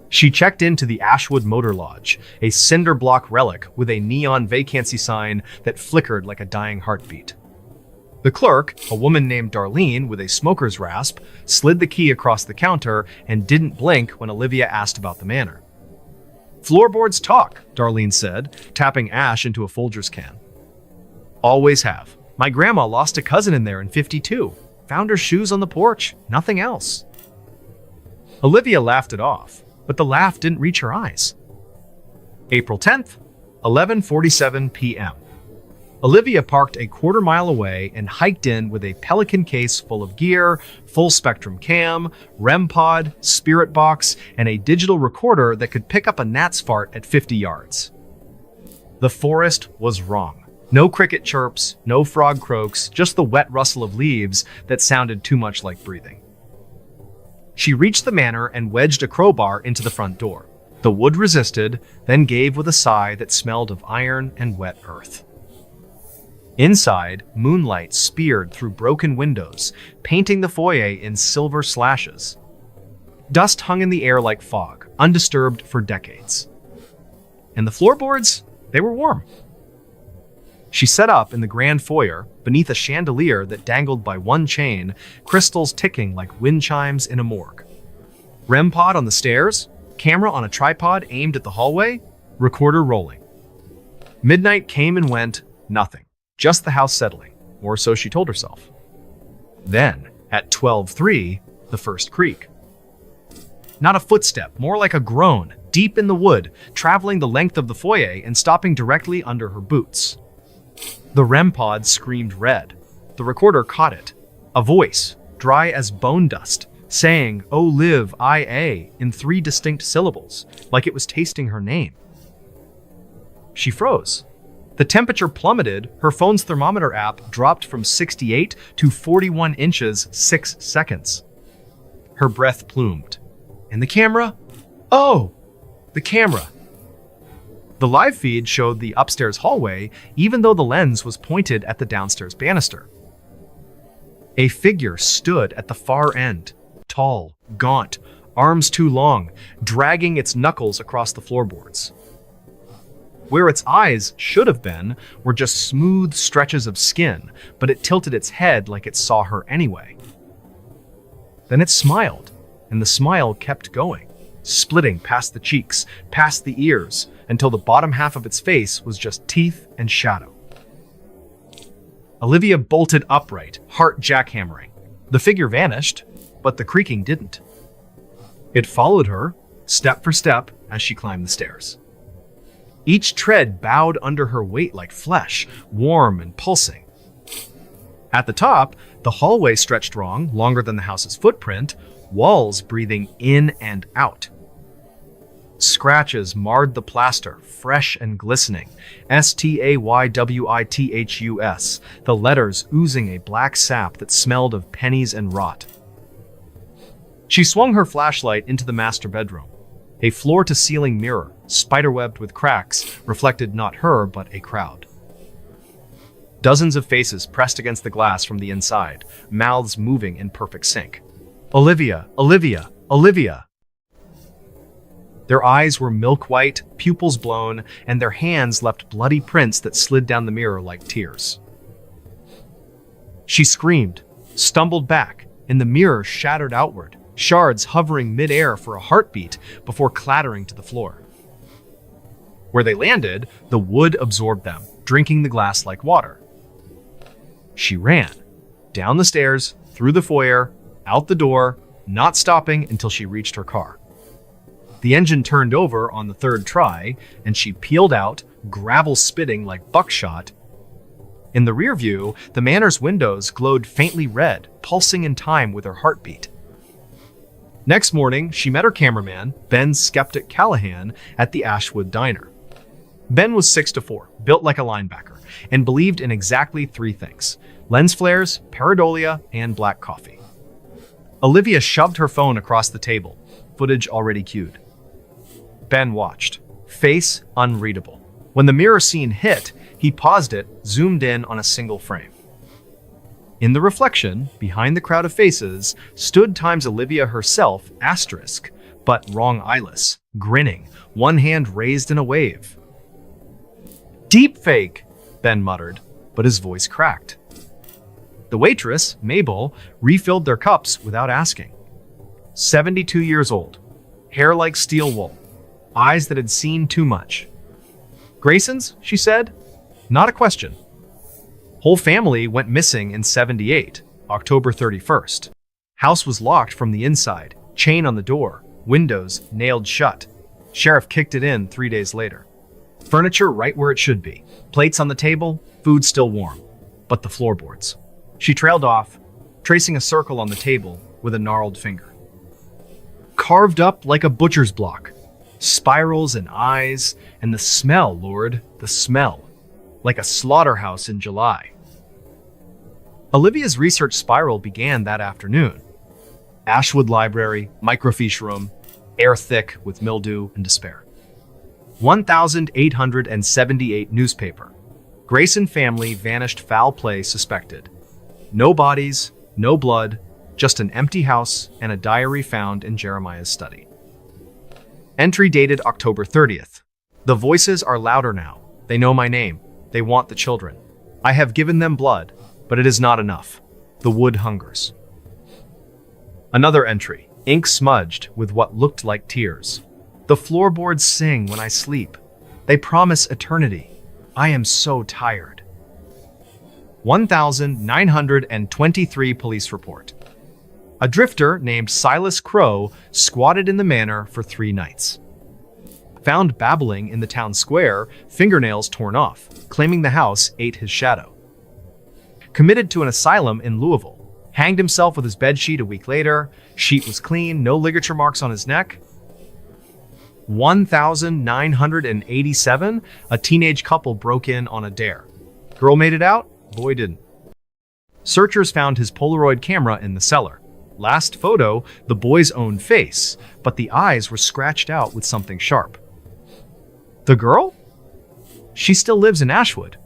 S1: She checked into the Ashwood Motor Lodge, a cinder block relic with a neon vacancy sign that flickered like a dying heartbeat. The clerk, a woman named Darlene with a smoker's rasp, slid the key across the counter and didn't blink when Olivia asked about the manor. "Floorboards talk," Darlene said, tapping ash into a Folgers can. "Always have. My grandma lost a cousin in there in '52. Found her shoes on the porch, nothing else." Olivia laughed it off, but the laugh didn't reach her eyes. April 10th, 11:47 p.m. Olivia parked a quarter-mile away and hiked in with a Pelican case full of gear, full-spectrum cam, REM pod, spirit box, and a digital recorder that could pick up a gnat's fart at 50 yards. The forest was wrong. No cricket chirps, no frog croaks, just the wet rustle of leaves that sounded too much like breathing. She reached the manor and wedged a crowbar into the front door. The wood resisted, then gave with a sigh that smelled of iron and wet earth. Inside, moonlight speared through broken windows, painting the foyer in silver slashes. Dust hung in the air like fog, undisturbed for decades. And the floorboards, they were warm. She set up in the grand foyer, beneath a chandelier that dangled by one chain, crystals ticking like wind chimes in a morgue. REM pod on the stairs, camera on a tripod aimed at the hallway, recorder rolling. Midnight came and went, nothing. Just the house settling, or so she told herself. Then, at 12:03, the first creak. Not a footstep, more like a groan, deep in the wood, traveling the length of the foyer and stopping directly under her boots. The REM pod screamed red. The recorder caught it. A voice, dry as bone dust, saying, "Oh live, I-A," in 3 distinct syllables, like it was tasting her name. She froze. The temperature plummeted, her phone's thermometer app dropped from 68 to 41 inches 6 seconds. Her breath plumed. And the camera? Oh, the camera. The live feed showed the upstairs hallway, even though the lens was pointed at the downstairs banister. A figure stood at the far end, tall, gaunt, arms too long, dragging its knuckles across the floorboards. Where its eyes should have been were just smooth stretches of skin, but it tilted its head like it saw her anyway. Then it smiled, and the smile kept going, splitting past the cheeks, past the ears, until the bottom half of its face was just teeth and shadow. Olivia bolted upright, heart jackhammering. The figure vanished, but the creaking didn't. It followed her, step for step, as she climbed the stairs. Each tread bowed under her weight like flesh, warm and pulsing. At the top, the hallway stretched wrong, longer than the house's footprint, walls breathing in and out. Scratches marred the plaster, fresh and glistening. STAYWITHUS, the letters oozing a black sap that smelled of pennies and rot. She swung her flashlight into the master bedroom. A floor-to-ceiling mirror, spiderwebbed with cracks, reflected not her, but a crowd. Dozens of faces pressed against the glass from the inside, mouths moving in perfect sync. "Olivia, Olivia, Olivia!" Their eyes were milk-white, pupils blown, and their hands left bloody prints that slid down the mirror like tears. She screamed, stumbled back, and the mirror shattered outward, shards hovering mid-air for a heartbeat before clattering to the floor. Where they landed, the wood absorbed them, drinking the glass like water. She ran, down the stairs, through the foyer, out the door, not stopping until she reached her car. The engine turned over on the third try, and she peeled out, gravel spitting like buckshot. In the rear view, the manor's windows glowed faintly red, pulsing in time with her heartbeat. Next morning, she met her cameraman, Ben Skeptic Callahan, at the Ashwood Diner. Ben was 6'4", built like a linebacker, and believed in exactly three things: lens flares, pareidolia, and black coffee. Olivia shoved her phone across the table, footage already queued. Ben watched, face unreadable. When the mirror scene hit, he paused it, zoomed in on a single frame. In the reflection, behind the crowd of faces, stood Time's Olivia herself, asterisk, but wrong eyeless, grinning, one hand raised in a wave. "Deep fake," Ben muttered, but his voice cracked. The waitress, Mabel, refilled their cups without asking. 72 years old, hair like steel wool, eyes that had seen too much. "Grayson's?" she said. Not a question. Whole family went missing in 78, October 31st. House was locked from the inside, chain on the door, windows nailed shut. Sheriff kicked it in 3 days later. Furniture right where it should be. Plates on the table, food still warm. But the floorboards. She trailed off, tracing a circle on the table with a gnarled finger. Carved up like a butcher's block. Spirals and eyes, and the smell, Lord, the smell. Like a slaughterhouse in July. Olivia's research spiral began that afternoon. Ashwood Library, microfiche room, air thick with mildew and despair. 1,878 newspaper. Grayson family vanished, foul play suspected. No bodies, no blood, just an empty house and a diary found in Jeremiah's study. Entry dated October 30th. The voices are louder now. They know my name. They want the children. I have given them blood, but it is not enough. The wood hungers. Another entry, ink smudged with what looked like tears. The floorboards sing when I sleep. They promise eternity. I am so tired. 1,923 police report. A drifter named Silas Crow squatted in the manor for 3 nights. Found babbling in the town square, fingernails torn off, claiming the house ate his shadow. Committed to an asylum in Louisville. Hanged himself with his bedsheet a week later. Sheet was clean, no ligature marks on his neck. 1,987, a teenage couple broke in on a dare. Girl made it out, boy didn't. Searchers found his Polaroid camera in the cellar. Last photo, the boy's own face, but the eyes were scratched out with something sharp. The girl? She still lives in Ashwood.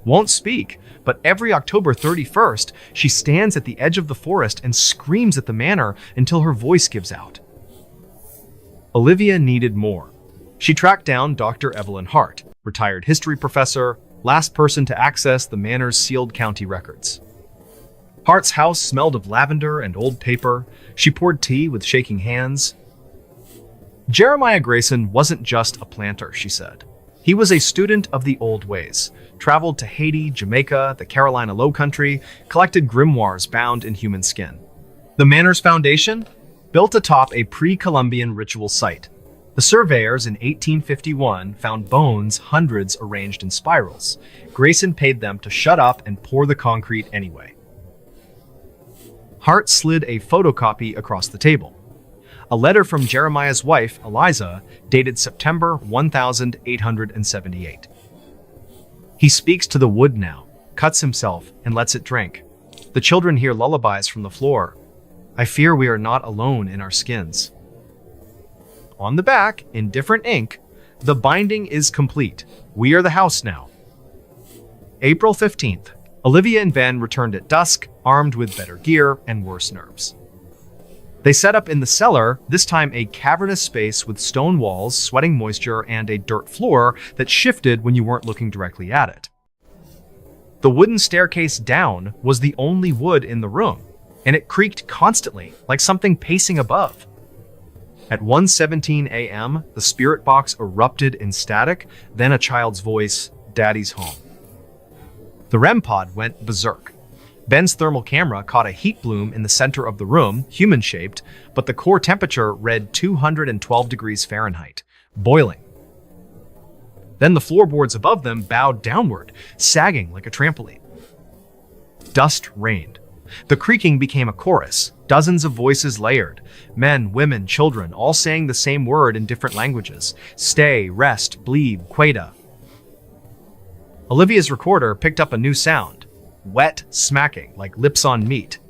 S1: Won't speak, but every October 31st, she stands at the edge of the forest and screams at the manor until her voice gives out. Olivia needed more. She tracked down Dr. Evelyn Hart, retired history professor, last person to access the manor's sealed county records. Hart's house smelled of lavender and old paper. She poured tea with shaking hands. Jeremiah Grayson wasn't just a planter, she said. He was a student of the old ways, traveled to Haiti, Jamaica, the Carolina Lowcountry, collected grimoires bound in human skin. The manor's foundation? Built atop a pre-Columbian ritual site. The surveyors in 1851 found bones, hundreds arranged in spirals. Grayson paid them to shut up and pour the concrete anyway. Hart slid a photocopy across the table. A letter from Jeremiah's wife, Eliza, dated September 1878. He speaks to the wood now, cuts himself, and lets it drink. The children hear lullabies from the floor. I fear we are not alone in our skins. On the back, in different ink, the binding is complete. We are the house now. April 15th. Olivia and Ben returned at dusk, armed with better gear and worse nerves. They set up in the cellar, this time a cavernous space with stone walls, sweating moisture, and a dirt floor that shifted when you weren't looking directly at it. The wooden staircase down was the only wood in the room, and it creaked constantly, like something pacing above. At 1:17 a.m., the spirit box erupted in static, then a child's voice, "Daddy's home." The REM pod went berserk. Ben's thermal camera caught a heat bloom in the center of the room, human-shaped, but the core temperature read 212 degrees Fahrenheit, boiling. Then the floorboards above them bowed downward, sagging like a trampoline. Dust rained. The creaking became a chorus, dozens of voices layered. Men, women, children, all saying the same word in different languages. Stay, rest, bleed, queda. Olivia's recorder picked up a new sound. Wet smacking, like lips on meat.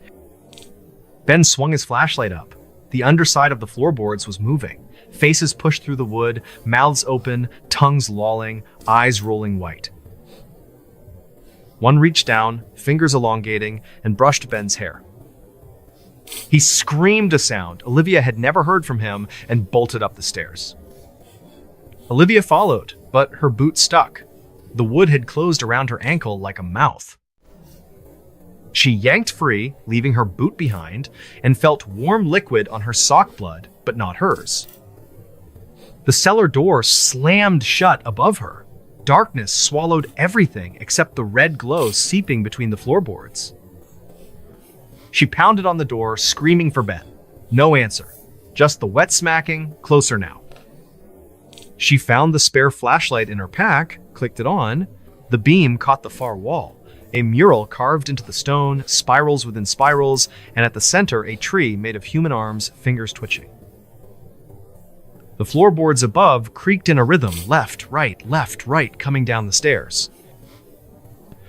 S1: Ben swung his flashlight up. The underside of the floorboards was moving. Faces pushed through the wood, mouths open, tongues lolling, eyes rolling white. One reached down, fingers elongating, and brushed Ben's hair. He screamed a sound Olivia had never heard from him and bolted up the stairs. Olivia followed, but her boot stuck. The wood had closed around her ankle like a mouth. She yanked free, leaving her boot behind, and felt warm liquid on her sock blood, but not hers. The cellar door slammed shut above her. Darkness swallowed everything except the red glow seeping between the floorboards. She pounded on the door, screaming for Ben. No answer. Just the wet smacking, closer now. She found the spare flashlight in her pack, clicked it on. The beam caught the far wall. A mural carved into the stone, spirals within spirals, and at the center, a tree made of human arms, fingers twitching. The floorboards above creaked in a rhythm, left, right, coming down the stairs.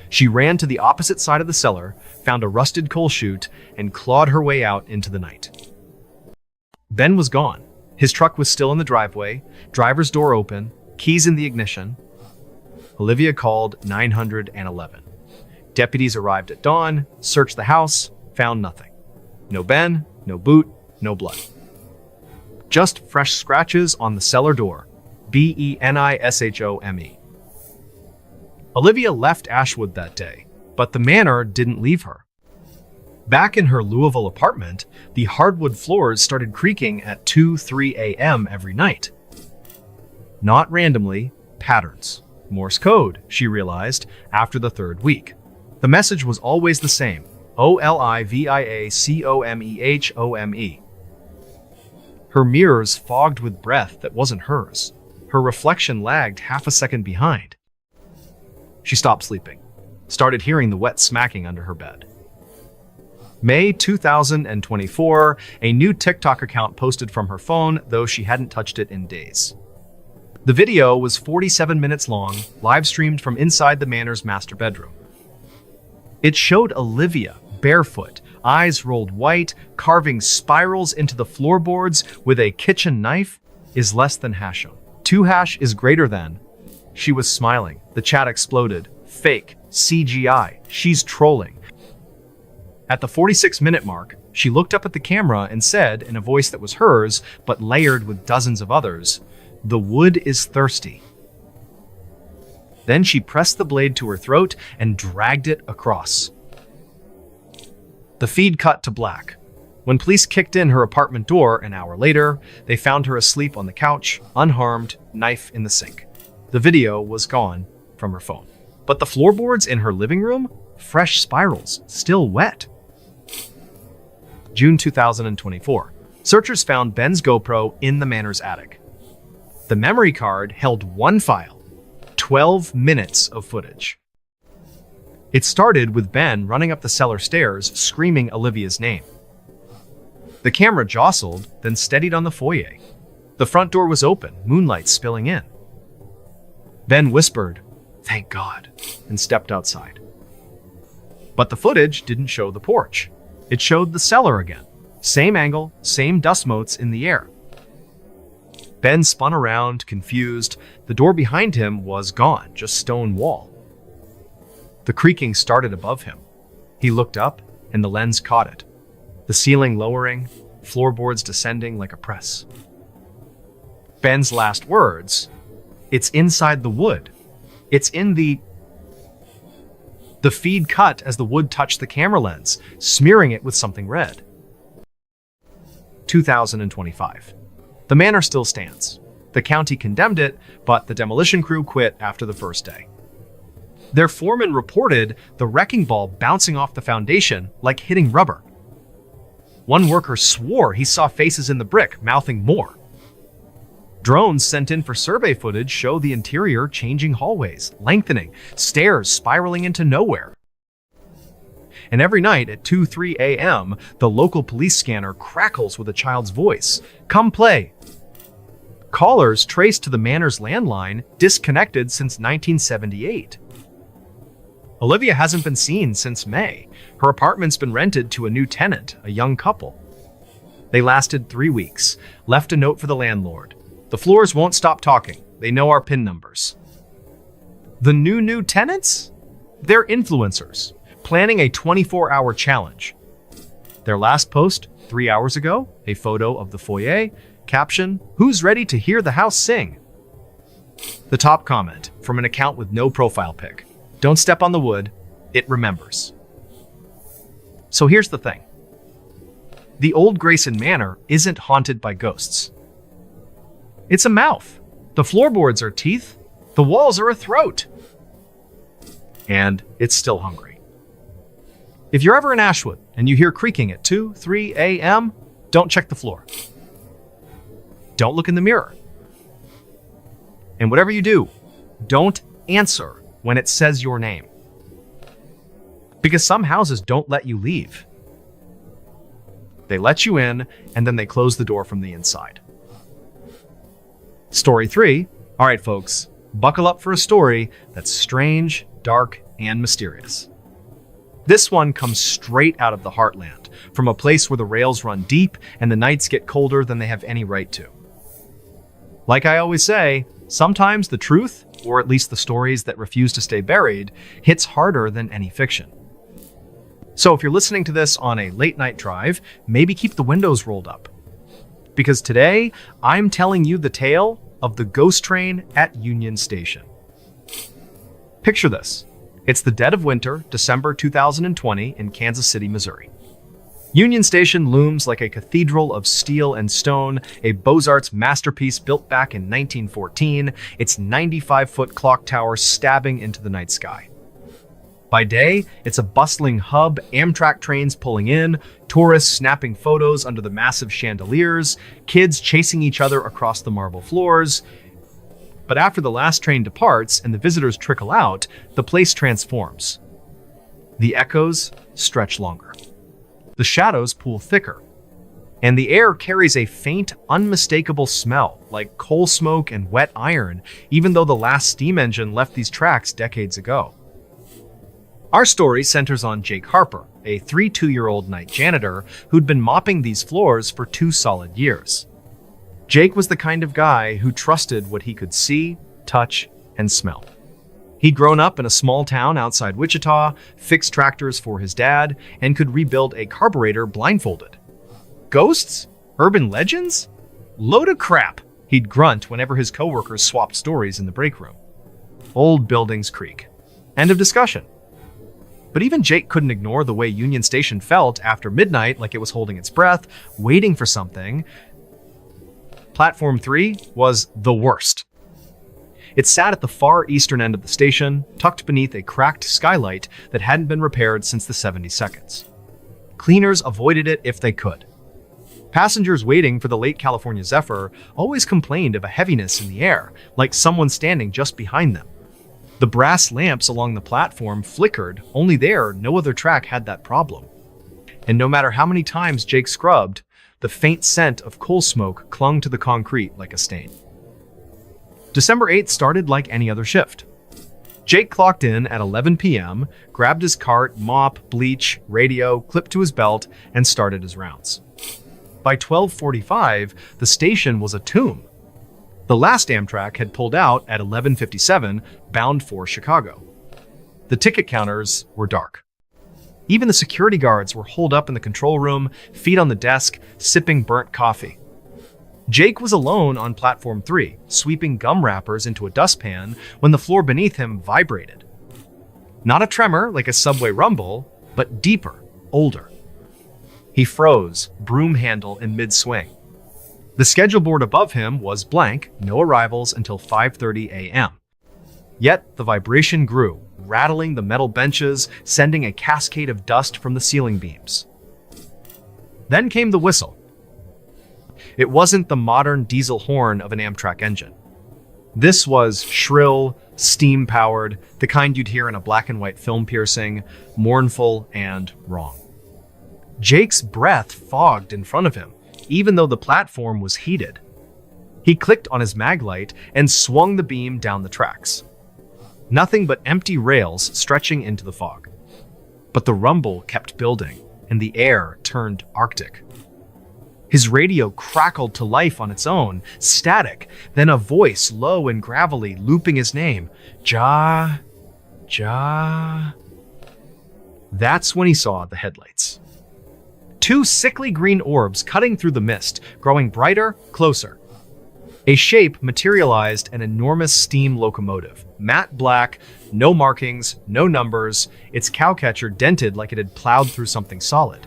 S1: She ran to the opposite side of the cellar, found a rusted coal chute, and clawed her way out into the night. Ben was gone. His truck was still in the driveway, driver's door open, keys in the ignition. Olivia called 911. Deputies arrived at dawn, searched the house, found nothing. No Ben, no boot, no blood. Just fresh scratches on the cellar door. BENISHOME. Olivia left Ashwood that day, but the manor didn't leave her. Back in her Louisville apartment, the hardwood floors started creaking at 2-3 a.m. every night. Not randomly, patterns. Morse code, she realized after the third week. The message was always the same, OLIVIACOMEHOME. Her mirrors fogged with breath that wasn't hers. Her reflection lagged half a second behind. She stopped sleeping, started hearing the wet smacking under her bed. May 2024, a new TikTok account posted from her phone, though she hadn't touched it in days. The video was 47 minutes long, live-streamed from inside the manor's master bedroom. It showed Olivia, barefoot, eyes rolled white, carving spirals into the floorboards with a kitchen knife. Is less than hashon. 2 hash is greater than. She was smiling. The chat exploded. Fake. CGI. She's trolling. At the 46-minute mark, she looked up at the camera and said, in a voice that was hers, but layered with dozens of others, "The wood is thirsty." Then she pressed the blade to her throat and dragged it across. The feed cut to black. When police kicked in her apartment door an hour later, they found her asleep on the couch, unharmed, knife in the sink. The video was gone from her phone. But the floorboards in her living room? Fresh spirals, still wet. June 2024. Searchers found Ben's GoPro in the manor's attic. The memory card held one file, 12 minutes of footage. It started with Ben running up the cellar stairs, screaming Olivia's name. The camera jostled, then steadied on the foyer. The front door was open, moonlight spilling in. Ben whispered, "Thank God," and stepped outside. But the footage didn't show the porch. It showed the cellar again. Same angle, same dust motes in the air. Ben spun around, confused. The door behind him was gone, just stone wall. The creaking started above him. He looked up, and the lens caught it. The ceiling lowering, floorboards descending like a press. Ben's last words, "It's inside the wood. It's in the..." The feed cut as the wood touched the camera lens, smearing it with something red. 2025. The manor still stands. The county condemned it, but the demolition crew quit after the first day. Their foreman reported the wrecking ball bouncing off the foundation like hitting rubber. One worker swore he saw faces in the brick, mouthing more. Drones sent in for survey footage show the interior changing hallways, lengthening, stairs spiraling into nowhere. And every night at 2-3 a.m., the local police scanner crackles with a child's voice. Come play. Callers traced to the manor's landline, disconnected since 1978. Olivia hasn't been seen since May. Her apartment's been rented to a new tenant, a young couple. They lasted 3 weeks, left a note for the landlord. The floors won't stop talking. They know our PIN numbers. The new tenants? They're influencers, planning a 24-hour challenge. Their last post, 3 hours ago, a photo of the foyer, caption, "Who's ready to hear the house sing?" The top comment, from an account with no profile pic. Don't step on the wood, it remembers. So here's the thing. The old Grayson Manor isn't haunted by ghosts. It's a mouth. The floorboards are teeth. The walls are a throat. And it's still hungry. If you're ever in Ashwood and you hear creaking at 2-3 a.m., don't check the floor. Don't look in the mirror. And whatever you do, don't answer when it says your name. Because some houses don't let you leave. They let you in, and then they close the door from the inside. Story 3. All right, folks, buckle up for a story that's strange, dark, and mysterious. This one comes straight out of the heartland, from a place where the rails run deep and the nights get colder than they have any right to. Like I always say, sometimes the truth, or at least the stories that refuse to stay buried, hits harder than any fiction. So if you're listening to this on a late night drive, maybe keep the windows rolled up. Because today, I'm telling you the tale of the ghost train at Union Station. Picture this. It's the dead of winter, December 2020, in Kansas City, Missouri. Union Station looms like a cathedral of steel and stone, a Beaux-Arts masterpiece built back in 1914, its 95-foot clock tower stabbing into the night sky. By day, it's a bustling hub, Amtrak trains pulling in, tourists snapping photos under the massive chandeliers, kids chasing each other across the marble floors. But after the last train departs and the visitors trickle out, the place transforms. The echoes stretch longer. The shadows pool thicker. And the air carries a faint, unmistakable smell, like coal smoke and wet iron, even though the last steam engine left these tracks decades ago. Our story centers on Jake Harper, a 32-year-old night janitor who'd been mopping these floors for 2 solid years. Jake was the kind of guy who trusted what he could see, touch, and smell. He'd grown up in a small town outside Wichita, fixed tractors for his dad, and could rebuild a carburetor blindfolded. Ghosts? Urban legends? Load of crap, he'd grunt whenever his coworkers swapped stories in the break room. Old buildings creak. End of discussion. But even Jake couldn't ignore the way Union Station felt after midnight, like it was holding its breath, waiting for something. Platform 3 was the worst. It sat at the far eastern end of the station, tucked beneath a cracked skylight that hadn't been repaired since the 72nds. Cleaners avoided it if they could. Passengers waiting for the late California Zephyr always complained of a heaviness in the air, like someone standing just behind them. The brass lamps along the platform flickered, only there, no other track had that problem. And no matter how many times Jake scrubbed, the faint scent of coal smoke clung to the concrete like a stain. December 8th started like any other shift. Jake clocked in at 11 p.m., grabbed his cart, mop, bleach, radio, clipped to his belt, and started his rounds. By 12:45, the station was a tomb. The last Amtrak had pulled out at 11:57, bound for Chicago. The ticket counters were dark. Even the security guards were holed up in the control room, feet on the desk, sipping burnt coffee. Jake was alone on Platform 3, sweeping gum wrappers into a dustpan when the floor beneath him vibrated. Not a tremor like a subway rumble, but deeper, older. He froze, broom handle in mid-swing. The schedule board above him was blank, no arrivals until 5:30 a.m. Yet the vibration grew, rattling the metal benches, sending a cascade of dust from the ceiling beams. Then came the whistle. It wasn't the modern diesel horn of an Amtrak engine. This was shrill, steam-powered, the kind you'd hear in a black and white film piercing, mournful and wrong. Jake's breath fogged in front of him, even though the platform was heated. He clicked on his mag light and swung the beam down the tracks. Nothing but empty rails stretching into the fog. But the rumble kept building, and the air turned arctic. His radio crackled to life on its own, static, then a voice, low and gravelly, looping his name. Ja. That's when he saw the headlights. Two sickly green orbs cutting through the mist, growing brighter, closer. A shape materialized an enormous steam locomotive, matte black, no markings, no numbers, its cowcatcher dented like it had plowed through something solid.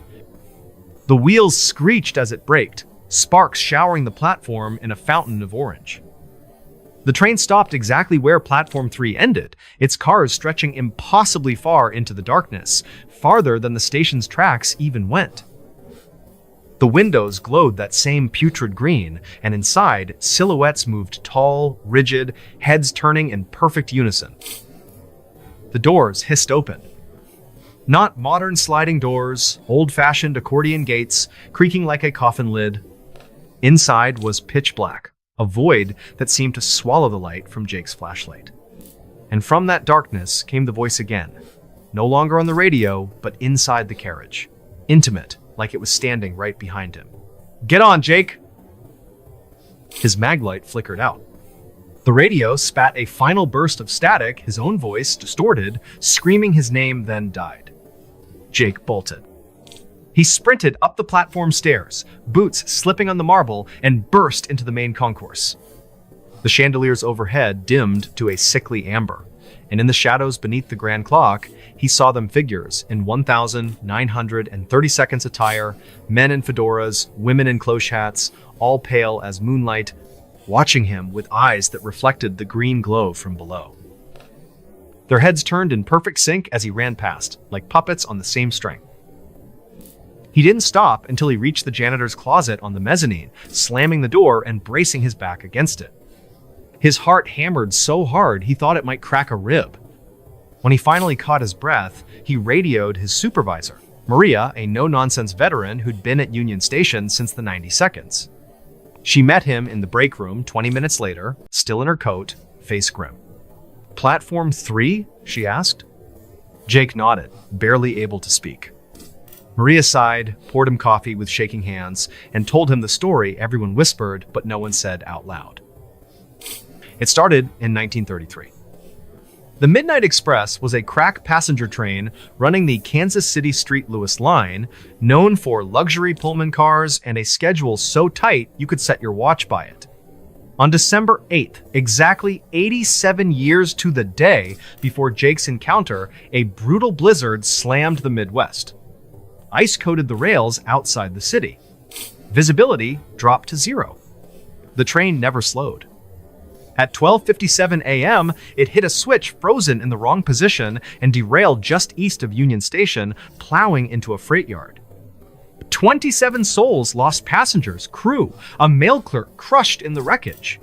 S1: The wheels screeched as it braked, sparks showering the platform in a fountain of orange. The train stopped exactly where Platform 3 ended, its cars stretching impossibly far into the darkness, farther than the station's tracks even went. The windows glowed that same putrid green, and inside, silhouettes moved tall, rigid, heads turning in perfect unison. The doors hissed open. Not modern sliding doors, old-fashioned accordion gates, creaking like a coffin lid. Inside was pitch black, a void that seemed to swallow the light from Jake's flashlight. And from that darkness came the voice again, no longer on the radio, but inside the carriage, intimate, like it was standing right behind him. "Get on, Jake!" His maglight flickered out. The radio spat a final burst of static, his own voice, distorted, screaming his name, then died. Jake bolted. He sprinted up the platform stairs, boots slipping on the marble, and burst into the main concourse. The chandeliers overhead dimmed to a sickly amber, and in the shadows beneath the grand clock, he saw them figures in 1,930 attire, men in fedoras, women in cloche hats, all pale as moonlight, watching him with eyes that reflected the green glow from below. Their heads turned in perfect sync as he ran past, like puppets on the same string. He didn't stop until he reached the janitor's closet on the mezzanine, slamming the door and bracing his back against it. His heart hammered so hard he thought it might crack a rib. When he finally caught his breath, he radioed his supervisor, Maria, a no-nonsense veteran who'd been at Union Station since the 90 She met him in the break room 20 minutes later, still in her coat, face grim. "Platform 3?" she asked. Jake nodded, barely able to speak. Maria sighed, poured him coffee with shaking hands, and told him the story everyone whispered but no one said out loud. It started in 1933. The Midnight Express was a crack passenger train running the Kansas City St. Louis line, known for luxury Pullman cars and a schedule so tight you could set your watch by it. On December 8th, exactly 87 years to the day before Jake's encounter, a brutal blizzard slammed the Midwest. Ice coated the rails outside the city. Visibility dropped to 0. The train never slowed. At 12:57 a.m., it hit a switch frozen in the wrong position and derailed just east of Union Station, plowing into a freight yard. 27 souls lost passengers, crew, a mail clerk crushed in the wreckage.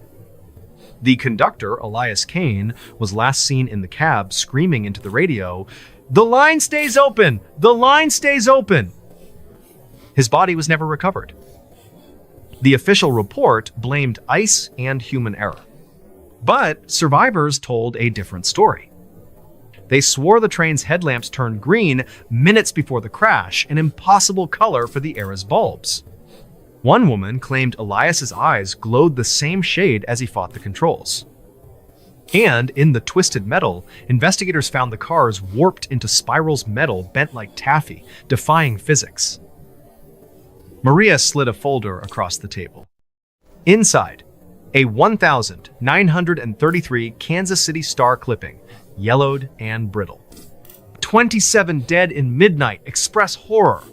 S1: The conductor, Elias Kane, was last seen in the cab screaming into the radio, "The line stays open! The line stays open!" His body was never recovered. The official report blamed ice and human error. But survivors told a different story. They swore the train's headlamps turned green minutes before the crash, an impossible color for the era's bulbs. One woman claimed Elias's eyes glowed the same shade as he fought the controls. And in the twisted metal, investigators found the cars warped into spirals metal bent like taffy, defying physics. Maria slid a folder across the table. Inside, a 1,933 Kansas City Star clipping, yellowed and brittle. 27 dead in Midnight Express horror.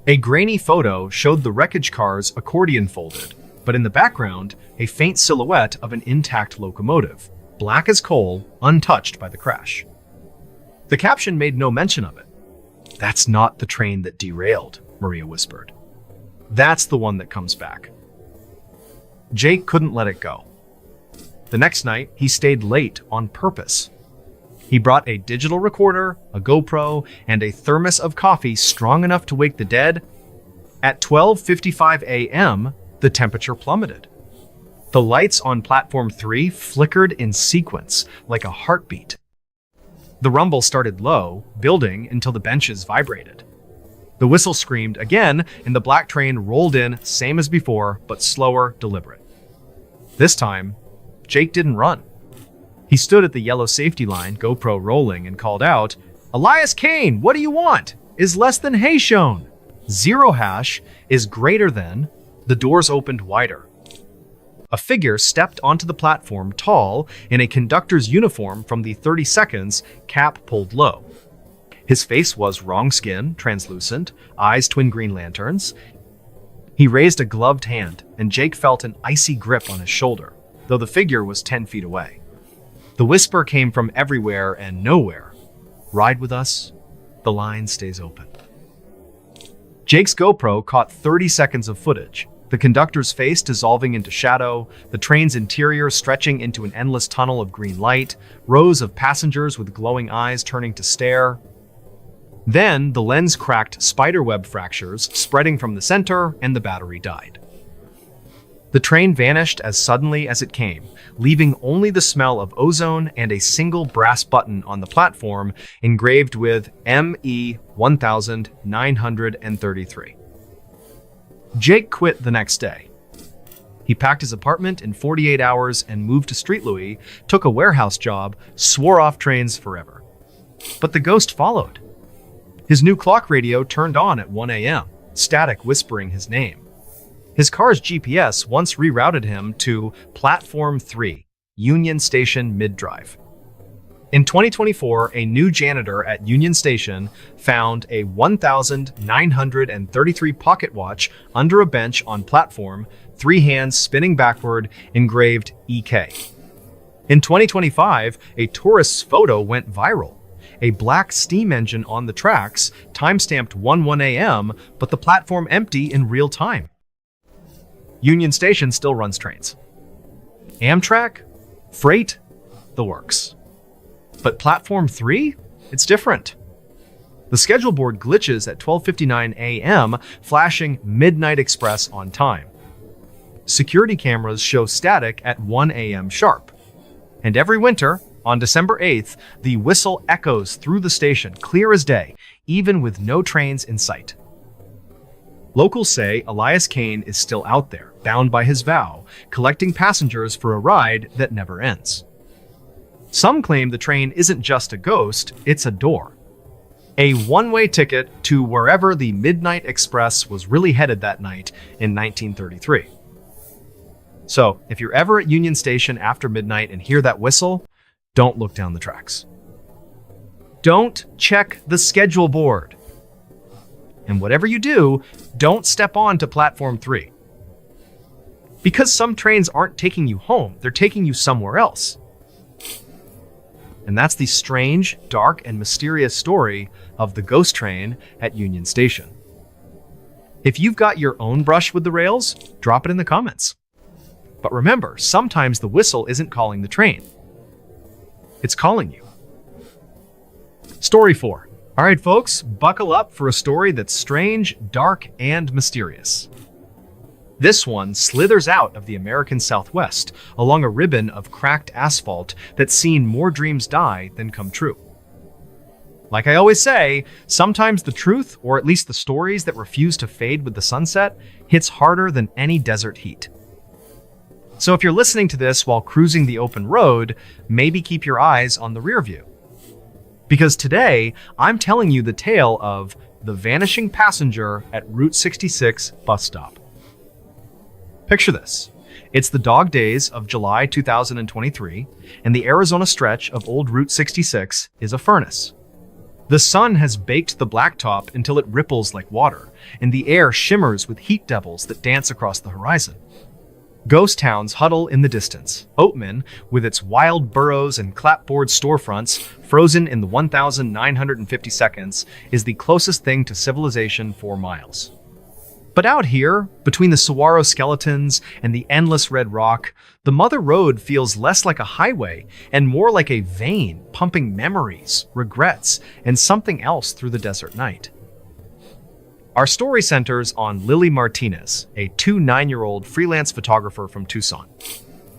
S1: A grainy photo showed the wreckage cars accordion folded, but in the background, a faint silhouette of an intact locomotive, black as coal, untouched by the crash. The caption made no mention of it. "That's not the train that derailed," Maria whispered. "That's the one that comes back." Jake couldn't let it go. The next night, he stayed late on purpose. He brought a digital recorder, a GoPro, and a thermos of coffee strong enough to wake the dead. At 12:55 a.m., the temperature plummeted. The lights on platform 3 flickered in sequence, like a heartbeat. The rumble started low, building until the benches vibrated. The whistle screamed again, and the black train rolled in, same as before, but slower, deliberate. This time, Jake didn't run. He stood at the yellow safety line, GoPro rolling, and called out, "Elias Kane, what do you want? Is less than hay shown? Zero hash is greater than..." The doors opened wider. A figure stepped onto the platform, tall, in a conductor's uniform from the 30 seconds, cap pulled low. His face was wrong skin, translucent, eyes twin green lanterns. He raised a gloved hand, and Jake felt an icy grip on his shoulder, though the figure was 10 feet away. The whisper came from everywhere and nowhere. "Ride with us. The line stays open." Jake's GoPro caught 30 seconds of footage. The conductor's face dissolving into shadow, the train's interior stretching into an endless tunnel of green light, rows of passengers with glowing eyes turning to stare. Then the lens cracked, spiderweb fractures spreading from the center, and the battery died. The train vanished as suddenly as it came, leaving only the smell of ozone and a single brass button on the platform engraved with ME 1933. Jake quit the next day. He packed his apartment in 48 hours and moved to Street Louis, took a warehouse job, swore off trains forever. But the ghost followed. His new clock radio turned on at 1 a.m., static whispering his name. His car's GPS once rerouted him to Platform 3, Union Station Mid-Drive. In 2024, a new janitor at Union Station found a 1933 pocket watch under a bench on platform, 3 hands spinning backward, engraved EK. In 2025, a tourist's photo went viral. A black steam engine on the tracks, timestamped 1:1 a.m., but the platform empty in real time. Union Station still runs trains. Amtrak? Freight? The works. But Platform 3? It's different. The schedule board glitches at 12:59 a.m., flashing Midnight Express on time. Security cameras show static at 1 a.m. sharp. And every winter, on December 8th, the whistle echoes through the station, clear as day, even with no trains in sight. Locals say Elias Kane is still out there, bound by his vow, collecting passengers for a ride that never ends. Some claim the train isn't just a ghost, it's a door. A one-way ticket to wherever the Midnight Express was really headed that night in 1933. So, if you're ever at Union Station after midnight and hear that whistle, don't look down the tracks. Don't check the schedule board. And whatever you do, don't step on to Platform 3. Because some trains aren't taking you home, they're taking you somewhere else. And that's the strange, dark, and mysterious story of the ghost train at Union Station. If you've got your own brush with the rails, drop it in the comments. But remember, sometimes the whistle isn't calling the train. It's calling you. Story 4. All right, folks, buckle up for a story that's strange, dark, and mysterious. This one slithers out of the American Southwest along a ribbon of cracked asphalt that's seen more dreams die than come true. Like I always say, sometimes the truth, or at least the stories that refuse to fade with the sunset, hits harder than any desert heat. So if you're listening to this while cruising the open road, maybe keep your eyes on the rear view. Because today, I'm telling you the tale of the vanishing passenger at Route 66 bus stop. Picture this. It's the dog days of July 2023, and the Arizona stretch of old Route 66 is a furnace. The sun has baked the blacktop until it ripples like water, and the air shimmers with heat devils that dance across the horizon. Ghost towns huddle in the distance. Oatman, with its wild burrows and clapboard storefronts, frozen in the 1,950 seconds, is the closest thing to civilization for miles. But out here, between the saguaro skeletons and the endless red rock, the Mother Road feels less like a highway and more like a vein pumping memories, regrets, and something else through the desert night. Our story centers on Lily Martinez, a 9-year-old freelance photographer from Tucson.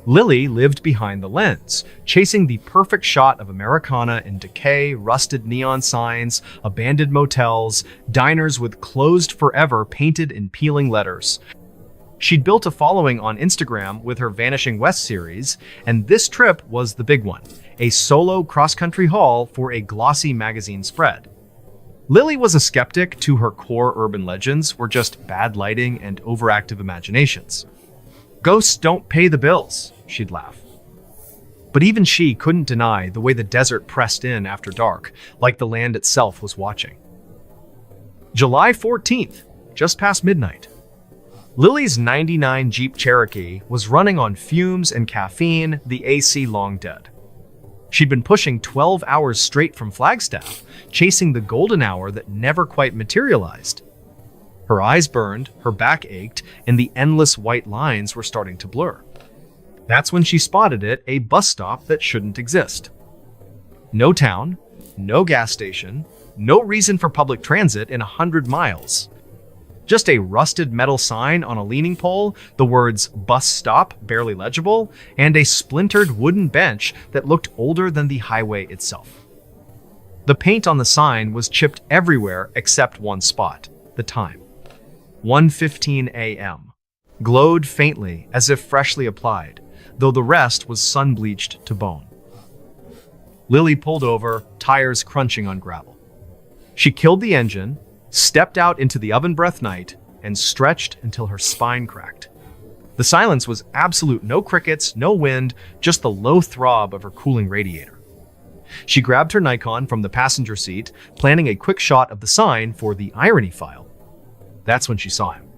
S1: Lily lived behind the lens, chasing the perfect shot of Americana in decay, rusted neon signs, abandoned motels, diners with "closed forever" painted in peeling letters. She'd built a following on Instagram with her Vanishing West series, and this trip was the big one, a solo cross-country haul for a glossy magazine spread. Lily was a skeptic to her core urban legends were just bad lighting and overactive imaginations. Ghosts don't pay the bills, she'd laugh. But even she couldn't deny the way the desert pressed in after dark, like the land itself was watching. July 14th, just past midnight. Lily's 99 Jeep Cherokee was running on fumes and caffeine, the AC long dead. She'd been pushing 12 hours straight from Flagstaff, chasing the golden hour that never quite materialized. Her eyes burned, her back ached, and the endless white lines were starting to blur. That's when she spotted it, a bus stop that shouldn't exist. No town, no gas station, no reason for public transit in 100 miles. Just a rusted metal sign on a leaning pole, the words "bus stop" barely legible, and a splintered wooden bench that looked older than the highway itself. The paint on the sign was chipped everywhere except one spot, the time. 1:15 a.m. glowed faintly as if freshly applied, though the rest was sun-bleached to bone. Lily pulled over, tires crunching on gravel. She killed the engine, stepped out into the oven-breath night, and stretched until her spine cracked. The silence was absolute, no crickets, no wind, just the low throb of her cooling radiator. She grabbed her Nikon from the passenger seat, planning a quick shot of the sign for the irony file. That's when she saw him.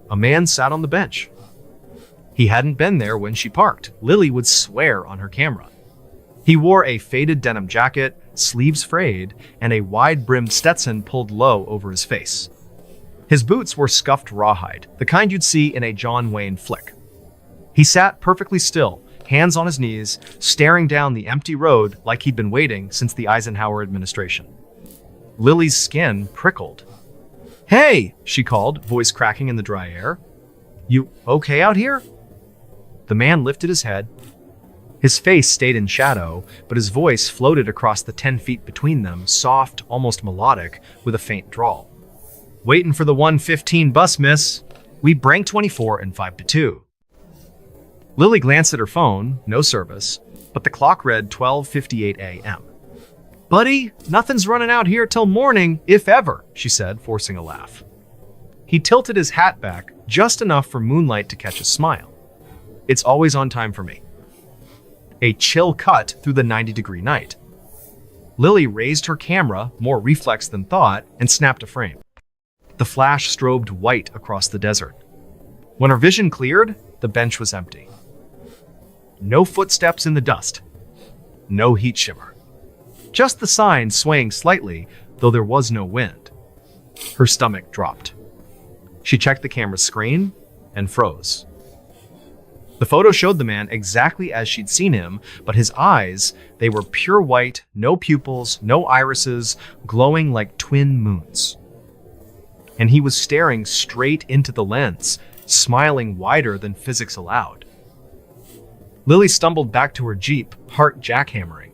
S1: A man sat on the bench. He hadn't been there when she parked. Lily would swear on her camera. He wore a faded denim jacket, sleeves frayed, and a wide-brimmed Stetson pulled low over his face. His boots were scuffed rawhide, the kind you'd see in a John Wayne flick. He sat perfectly still, hands on his knees, staring down the empty road like he'd been waiting since the Eisenhower administration. Lily's skin prickled. "Hey," she called, voice cracking in the dry air. "You okay out here?" The man lifted his head. His face stayed in shadow, but his voice floated across the 10 feet between them, soft, almost melodic, with a faint drawl. "Waiting for the 1:15 bus, miss. We brank 24 and 5 to 2. Lily glanced at her phone, no service, but the clock read 12:58 a.m. "Buddy, nothing's running out here till morning, if ever," she said, forcing a laugh. He tilted his hat back, just enough for moonlight to catch a smile. "It's always on time for me." A chill cut through the 90-degree night. Lily raised her camera, more reflex than thought, and snapped a frame. The flash strobed white across the desert. When her vision cleared, the bench was empty. No footsteps in the dust. No heat shimmer. Just the sign swaying slightly, though there was no wind. Her stomach dropped. She checked the camera's screen and froze. The photo showed the man exactly as she'd seen him, but his eyes, they were pure white, no pupils, no irises, glowing like twin moons. And he was staring straight into the lens, smiling wider than physics allowed. Lily stumbled back to her Jeep, heart jackhammering.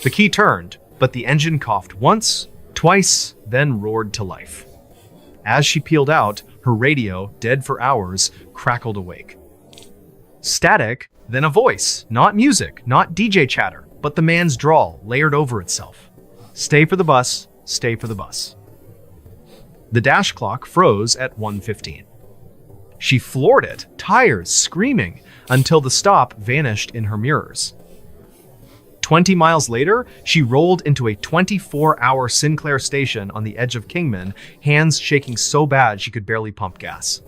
S1: The key turned, but the engine coughed once, twice, then roared to life. As she peeled out, her radio, dead for hours, crackled awake. Static, then a voice, not music, not DJ chatter, but the man's drawl layered over itself. "Stay for the bus, stay for the bus." The dash clock froze at 1:15. She floored it, tires screaming, until the stop vanished in her mirrors. 20 miles later, she rolled into a 24-hour Sinclair station on the edge of Kingman, hands shaking so bad she could barely pump gas.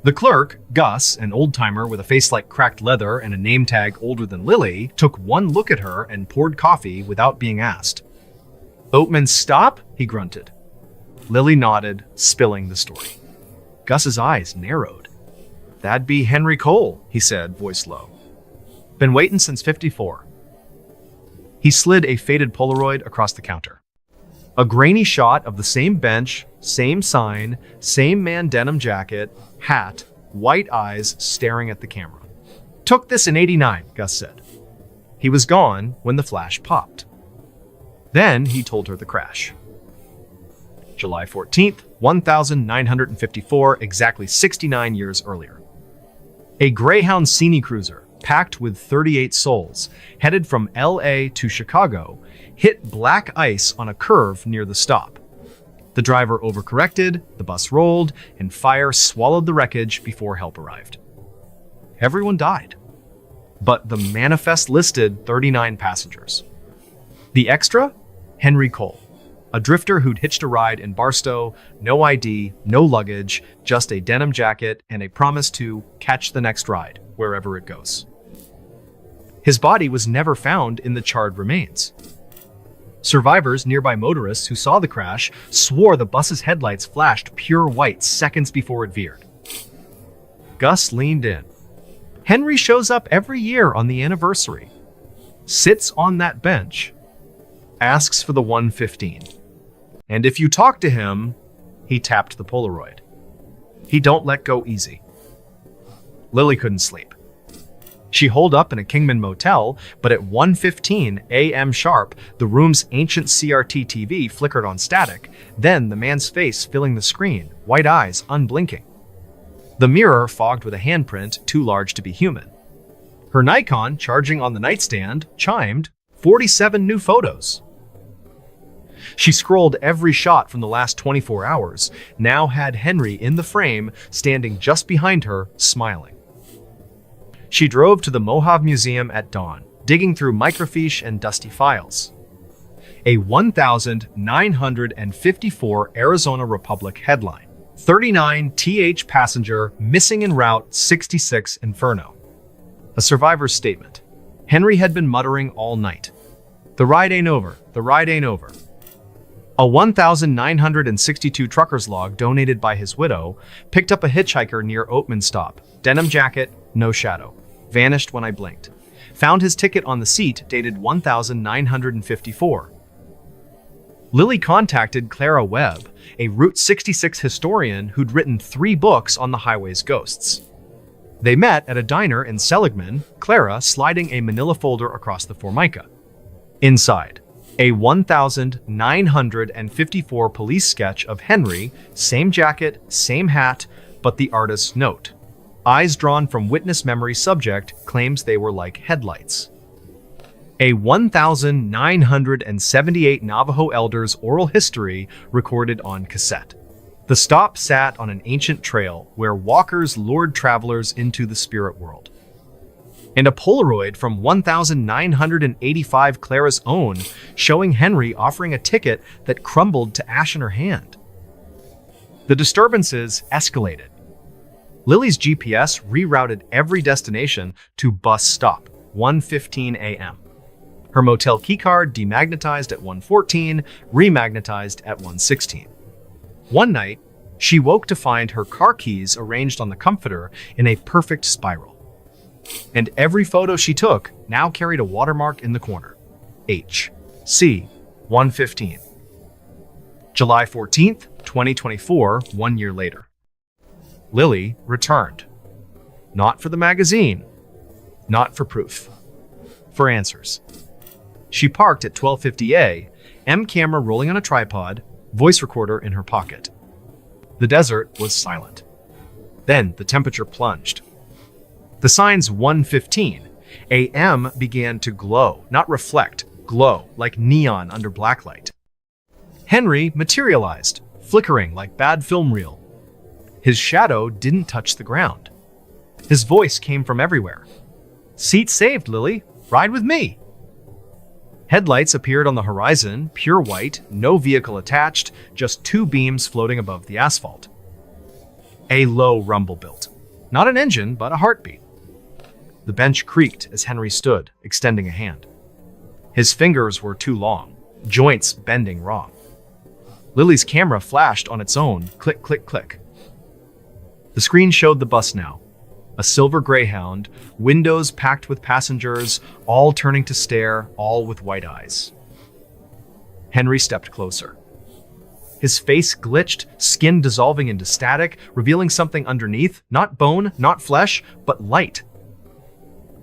S1: The clerk, Gus, an old-timer with a face like cracked leather and a name tag older than Lily, took one look at her and poured coffee without being asked. "Oatman, stop," he grunted. Lily nodded, spilling the story. Gus's eyes narrowed. "That'd be Henry Cole," he said, voice low. "Been waiting since '54. He slid a faded Polaroid across the counter. A grainy shot of the same bench, same sign, same man denim jacket, hat, white eyes staring at the camera. "Took this in '89, Gus said. He was gone when the flash popped." Then he told her the crash. July 14th, 1954, exactly 69 years earlier. A Greyhound Cine cruiser, packed with 38 souls, headed from LA to Chicago, hit black ice on a curve near the stop. The driver overcorrected, the bus rolled, and fire swallowed the wreckage before help arrived. Everyone died. But the manifest listed 39 passengers. The extra? Henry Cole, a drifter who'd hitched a ride in Barstow, no ID, no luggage, just a denim jacket and a promise to catch the next ride, wherever it goes. His body was never found in the charred remains. Survivors, nearby motorists who saw the crash, swore the bus's headlights flashed pure white seconds before it veered. Gus leaned in. "Henry shows up every year on the anniversary, sits on that bench, asks for the 115. And if you talk to him," he tapped the Polaroid, "he don't let go easy." Lily couldn't sleep. She holed up in a Kingman motel, but at 1:15 a.m. sharp, the room's ancient CRT TV flickered on static, then the man's face filling the screen, white eyes unblinking. The mirror fogged with a handprint too large to be human. Her Nikon, charging on the nightstand, chimed 47 new photos. She scrolled every shot from the last 24 hours, now had Henry in the frame, standing just behind her, smiling. She drove to the Mojave Museum at dawn, digging through microfiche and dusty files. A 1954 Arizona Republic headline. 39 TH passenger missing en route 66 Inferno. A survivor's statement. Henry had been muttering all night. "The ride ain't over, the ride ain't over." A 1962 trucker's log donated by his widow picked up a hitchhiker near Oatman Stop. Denim jacket, no shadow. Vanished when I blinked. Found his ticket on the seat dated 1954. Lily contacted Clara Webb, a Route 66 historian who'd written 3 books on the highway's ghosts. They met at a diner in Seligman, Clara sliding a manila folder across the Formica. Inside, a 1954 police sketch of Henry, same jacket, same hat, but the artist's note. Eyes drawn from witness memory subject claims they were like headlights. A 1978 Navajo elder's oral history recorded on cassette. The stop sat on an ancient trail where walkers lured travelers into the spirit world. And a Polaroid from 1985 Clara's own, showing Henry offering a ticket that crumbled to ash in her hand. The disturbances escalated. Lily's GPS rerouted every destination to bus stop, 1:15 a.m. Her motel keycard demagnetized at 1:14, remagnetized at 1:16. One night, she woke to find her car keys arranged on the comforter in a perfect spiral. And every photo she took now carried a watermark in the corner. H.C. 115. July 14th, 2024, 1 year later. Lily returned. Not for the magazine. Not for proof. For answers. She parked at 1250 A, M camera rolling on a tripod, voice recorder in her pocket. The desert was silent. Then the temperature plunged. The signs 1:15 a.m. began to glow, not reflect, glow, like neon under blacklight. Henry materialized, flickering like bad film reel. His shadow didn't touch the ground. His voice came from everywhere. "Seat saved, Lily. Ride with me." Headlights appeared on the horizon, pure white, no vehicle attached, just 2 beams floating above the asphalt. A low rumble built. Not an engine, but a heartbeat. The bench creaked as Henry stood, extending a hand. His fingers were too long, joints bending wrong. Lily's camera flashed on its own, click, click, click. The screen showed the bus now. A silver Greyhound, windows packed with passengers, all turning to stare, all with white eyes. Henry stepped closer. His face glitched, skin dissolving into static, revealing something underneath, not bone, not flesh, but light.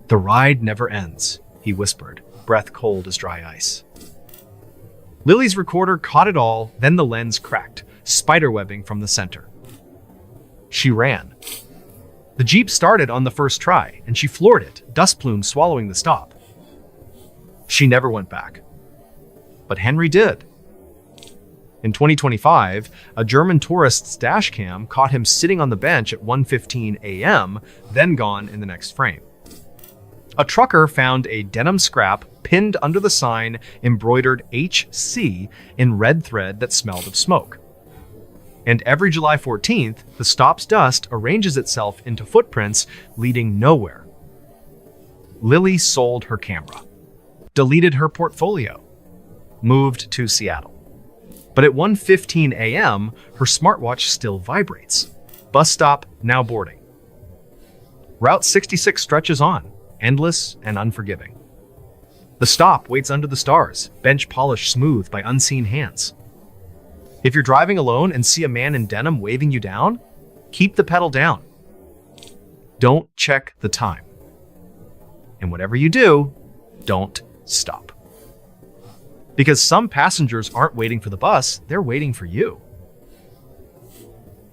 S1: "The ride never ends," he whispered, breath cold as dry ice. Lily's recorder caught it all, then the lens cracked, spiderwebbing from the center. She ran. The Jeep started on the first try, and she floored it, dust plumes swallowing the stop. She never went back. But Henry did. In 2025, a German tourist's dash cam caught him sitting on the bench at 1:15 a.m., then gone in the next frame. A trucker found a denim scrap pinned under the sign embroidered HC in red thread that smelled of smoke. And every July 14th, the stop's dust arranges itself into footprints leading nowhere. Lily sold her camera, deleted her portfolio, moved to Seattle. But at 1:15 a.m., her smartwatch still vibrates. Bus stop, now boarding. Route 66 stretches on, endless and unforgiving. The stop waits under the stars, bench polished smooth by unseen hands. If you're driving alone and see a man in denim waving you down, keep the pedal down. Don't check the time. And whatever you do, don't stop. Because some passengers aren't waiting for the bus, they're waiting for you.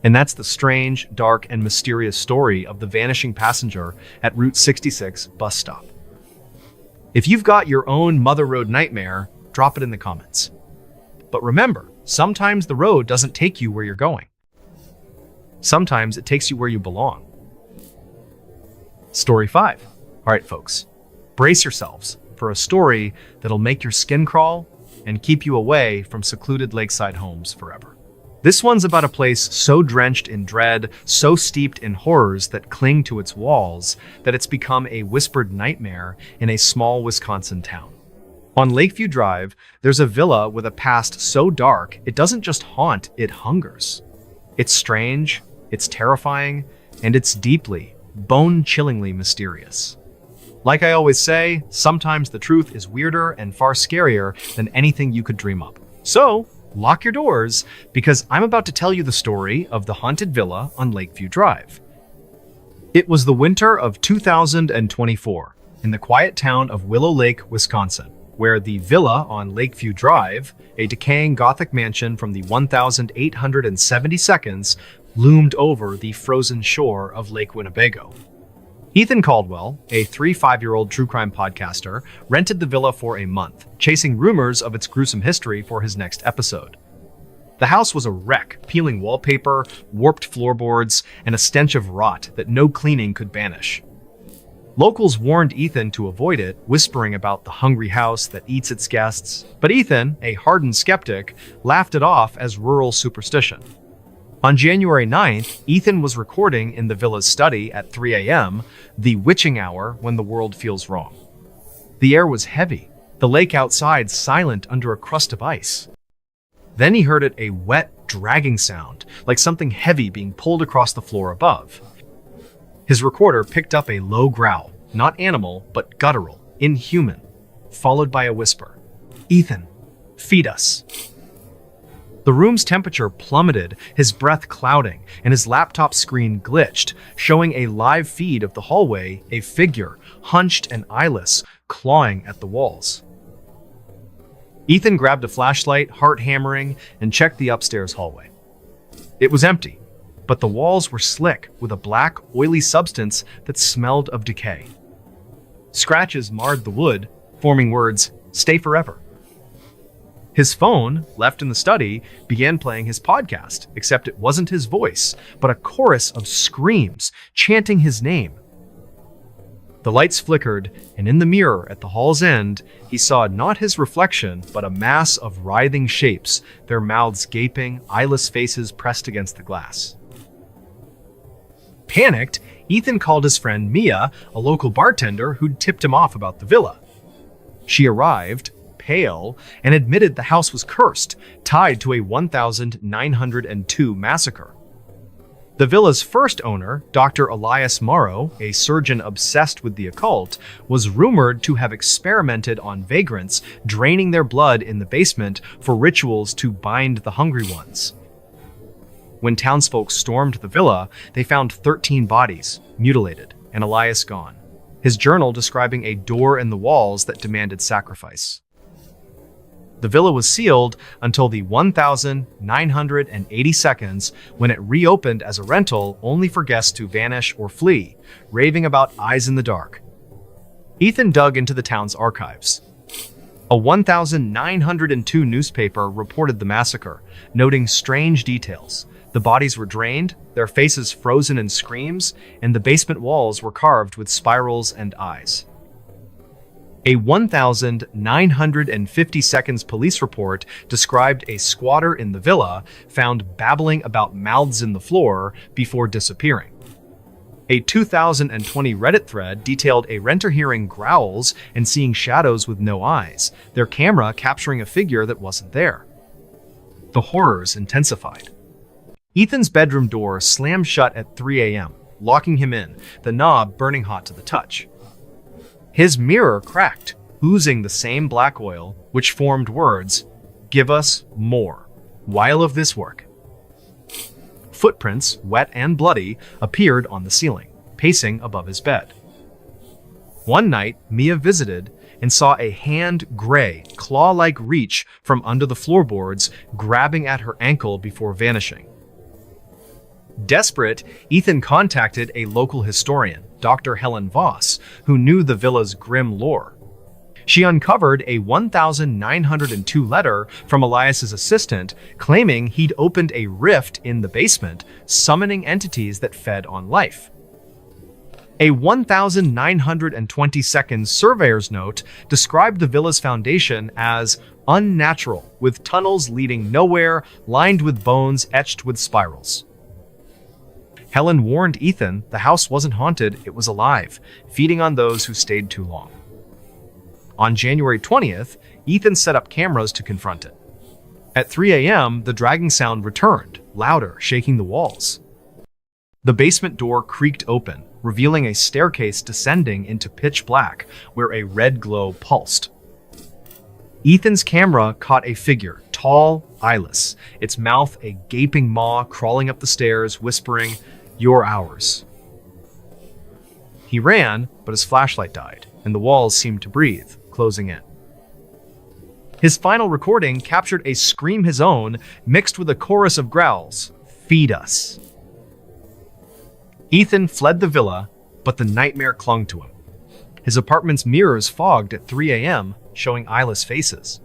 S1: And that's the strange, dark, and mysterious story of the vanishing passenger at Route 66 bus stop. If you've got your own Mother Road nightmare, drop it in the comments. But remember, sometimes the road doesn't take you where you're going. Sometimes it takes you where you belong. Story 5. All right, folks, brace yourselves for a story that'll make your skin crawl and keep you away from secluded lakeside homes forever. This one's about a place so drenched in dread, so steeped in horrors that cling to its walls, that it's become a whispered nightmare in a small Wisconsin town. On Lakeview Drive, there's a villa with a past so dark, it doesn't just haunt, it hungers. It's strange, it's terrifying, and it's deeply, bone-chillingly mysterious. Like I always say, sometimes the truth is weirder and far scarier than anything you could dream up. So, lock your doors, because I'm about to tell you the story of the haunted villa on Lakeview Drive. It was the winter of 2024 in the quiet town of Willow Lake, Wisconsin, where the villa on Lakeview Drive, a decaying Gothic mansion from the 1872, loomed over the frozen shore of Lake Winnebago. Ethan Caldwell, a 5-year-old true crime podcaster, rented the villa for a month, chasing rumors of its gruesome history for his next episode. The house was a wreck, peeling wallpaper, warped floorboards, and a stench of rot that no cleaning could banish. Locals warned Ethan to avoid it, whispering about the hungry house that eats its guests, but Ethan, a hardened skeptic, laughed it off as rural superstition. On January 9th, Ethan was recording in the villa's study at 3 a.m., the witching hour when the world feels wrong. The air was heavy, the lake outside silent under a crust of ice. Then he heard a wet, dragging sound, like something heavy being pulled across the floor above. His recorder picked up a low growl, not animal, but guttural, inhuman, followed by a whisper. "Ethan, feed us." The room's temperature plummeted, his breath clouding, and his laptop screen glitched, showing a live feed of the hallway, a figure, hunched and eyeless, clawing at the walls. Ethan grabbed a flashlight, heart hammering, and checked the upstairs hallway. It was empty, but the walls were slick with a black, oily substance that smelled of decay. Scratches marred the wood, forming words, "Stay forever." His phone, left in the study, began playing his podcast, except it wasn't his voice, but a chorus of screams, chanting his name. The lights flickered, and in the mirror at the hall's end, he saw not his reflection, but a mass of writhing shapes, their mouths gaping, eyeless faces pressed against the glass. Panicked, Ethan called his friend Mia, a local bartender who'd tipped him off about the villa. She arrived, pale, and admitted the house was cursed, tied to a 1902 massacre. The villa's first owner, Dr. Elias Morrow, a surgeon obsessed with the occult, was rumored to have experimented on vagrants, draining their blood in the basement for rituals to bind the hungry ones. When townsfolk stormed the villa, they found 13 bodies, mutilated, and Elias gone, his journal describing a door in the walls that demanded sacrifice. The villa was sealed until the 1982nd, when it reopened as a rental only for guests to vanish or flee, raving about eyes in the dark. Ethan dug into the town's archives. A 1902 newspaper reported the massacre, noting strange details. The bodies were drained, their faces frozen in screams, and the basement walls were carved with spirals and eyes. A 1952 police report described a squatter in the villa found babbling about mouths in the floor before disappearing. A 2020 Reddit thread detailed a renter hearing growls and seeing shadows with no eyes, their camera capturing a figure that wasn't there. The horrors intensified. Ethan's bedroom door slammed shut at 3 a.m., locking him in, the knob burning hot to the touch. His mirror cracked, oozing the same black oil, which formed words, "Give us more. While of this work." Footprints, wet and bloody, appeared on the ceiling, pacing above his bed. One night, Mia visited and saw a hand-gray, claw-like reach from under the floorboards, grabbing at her ankle before vanishing. Desperate, Ethan contacted a local historian, Dr. Helen Voss, who knew the villa's grim lore. She uncovered a 1902 letter from Elias's assistant claiming he'd opened a rift in the basement, summoning entities that fed on life. A 1922 surveyor's note described the villa's foundation as unnatural, with tunnels leading nowhere, lined with bones etched with spirals. Helen warned Ethan the house wasn't haunted, it was alive, feeding on those who stayed too long. On January 20th, Ethan set up cameras to confront it. At 3 a.m., the dragging sound returned, louder, shaking the walls. The basement door creaked open, revealing a staircase descending into pitch black, where a red glow pulsed. Ethan's camera caught a figure, tall, eyeless, its mouth a gaping maw crawling up the stairs, whispering, "You're ours." He ran, but his flashlight died, and the walls seemed to breathe, closing in. His final recording captured a scream his own, mixed with a chorus of growls, "Feed us." Ethan fled the villa, but the nightmare clung to him. His apartment's mirrors fogged at 3 a.m., showing eyeless faces.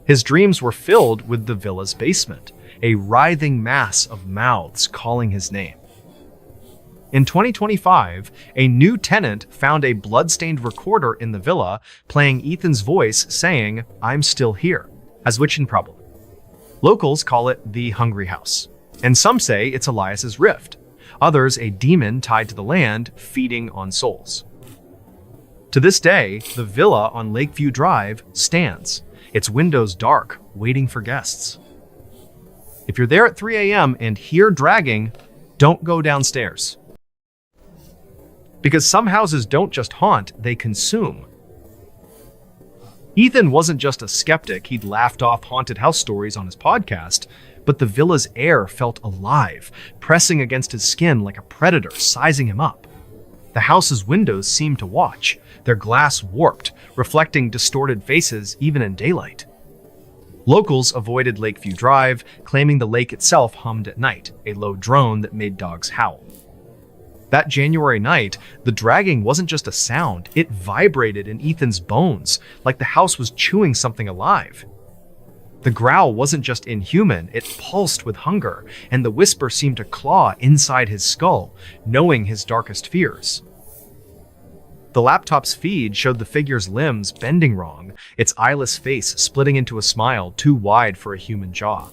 S1: His dreams were filled with the villa's basement, a writhing mass of mouths calling his name. In 2025, a new tenant found a blood-stained recorder in the villa playing Ethan's voice saying, "I'm still here," as witchin' problem. Locals call it the Hungry House, and some say it's Elias's rift. Others, a demon tied to the land, feeding on souls. To this day, the villa on Lakeview Drive stands, its windows dark, waiting for guests. If you're there at 3 a.m. and hear dragging, don't go downstairs. Because some houses don't just haunt, they consume. Ethan wasn't just a skeptic, he'd laughed off haunted house stories on his podcast, but the villa's air felt alive, pressing against his skin like a predator, sizing him up. The house's windows seemed to watch, their glass warped, reflecting distorted faces even in daylight. Locals avoided Lakeview Drive, claiming the lake itself hummed at night, a low drone that made dogs howl. That January night, the dragging wasn't just a sound, it vibrated in Ethan's bones, like the house was chewing something alive. The growl wasn't just inhuman, it pulsed with hunger, and the whisper seemed to claw inside his skull, knowing his darkest fears. The laptop's feed showed the figure's limbs bending wrong, its eyeless face splitting into a smile too wide for a human jaw.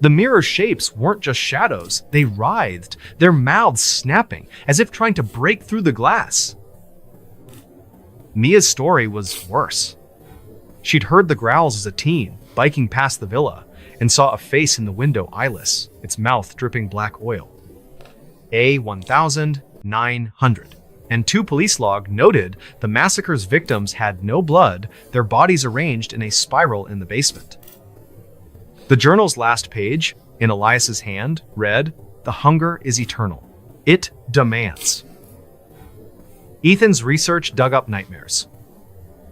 S1: The mirror shapes weren't just shadows, they writhed, their mouths snapping, as if trying to break through the glass. Mia's story was worse. She'd heard the growls as a teen, biking past the villa, and saw a face in the window eyeless, its mouth dripping black oil. A1900. And 2 police log noted the massacre's victims had no blood, their bodies arranged in a spiral in the basement. The journal's last page, in Elias's hand, read, "The hunger is eternal. It demands." Ethan's research dug up nightmares.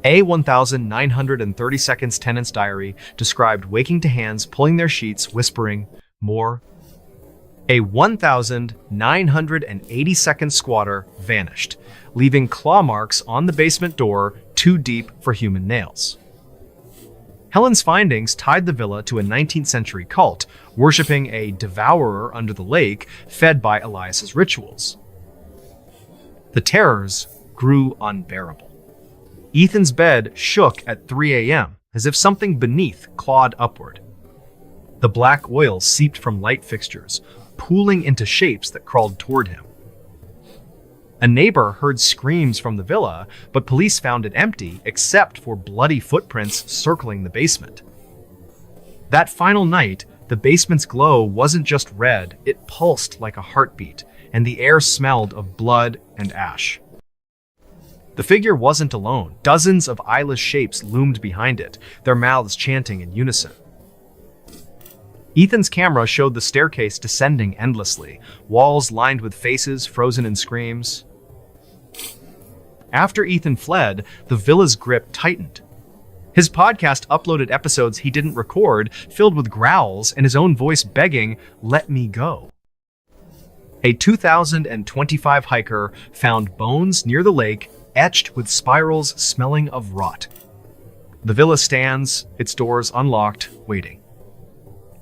S1: A 1932's tenant's diary described waking to hands pulling their sheets, whispering, "More." A 1982nd squatter vanished, leaving claw marks on the basement door too deep for human nails. Helen's findings tied the villa to a 19th century cult, worshipping a devourer under the lake fed by Elias's rituals. The terrors grew unbearable. Ethan's bed shook at 3 a.m., as if something beneath clawed upward. The black oil seeped from light fixtures, pooling into shapes that crawled toward him. A neighbor heard screams from the villa, but police found it empty except for bloody footprints circling the basement. That final night, the basement's glow wasn't just red, it pulsed like a heartbeat, and the air smelled of blood and ash. The figure wasn't alone. Dozens of eyeless shapes loomed behind it, their mouths chanting in unison. Ethan's camera showed the staircase descending endlessly, walls lined with faces frozen in screams. After Ethan fled, the villa's grip tightened. His podcast uploaded episodes he didn't record, filled with growls and his own voice begging, "Let me go." A 2025 hiker found bones near the lake, etched with spirals smelling of rot. The villa stands, its doors unlocked, waiting.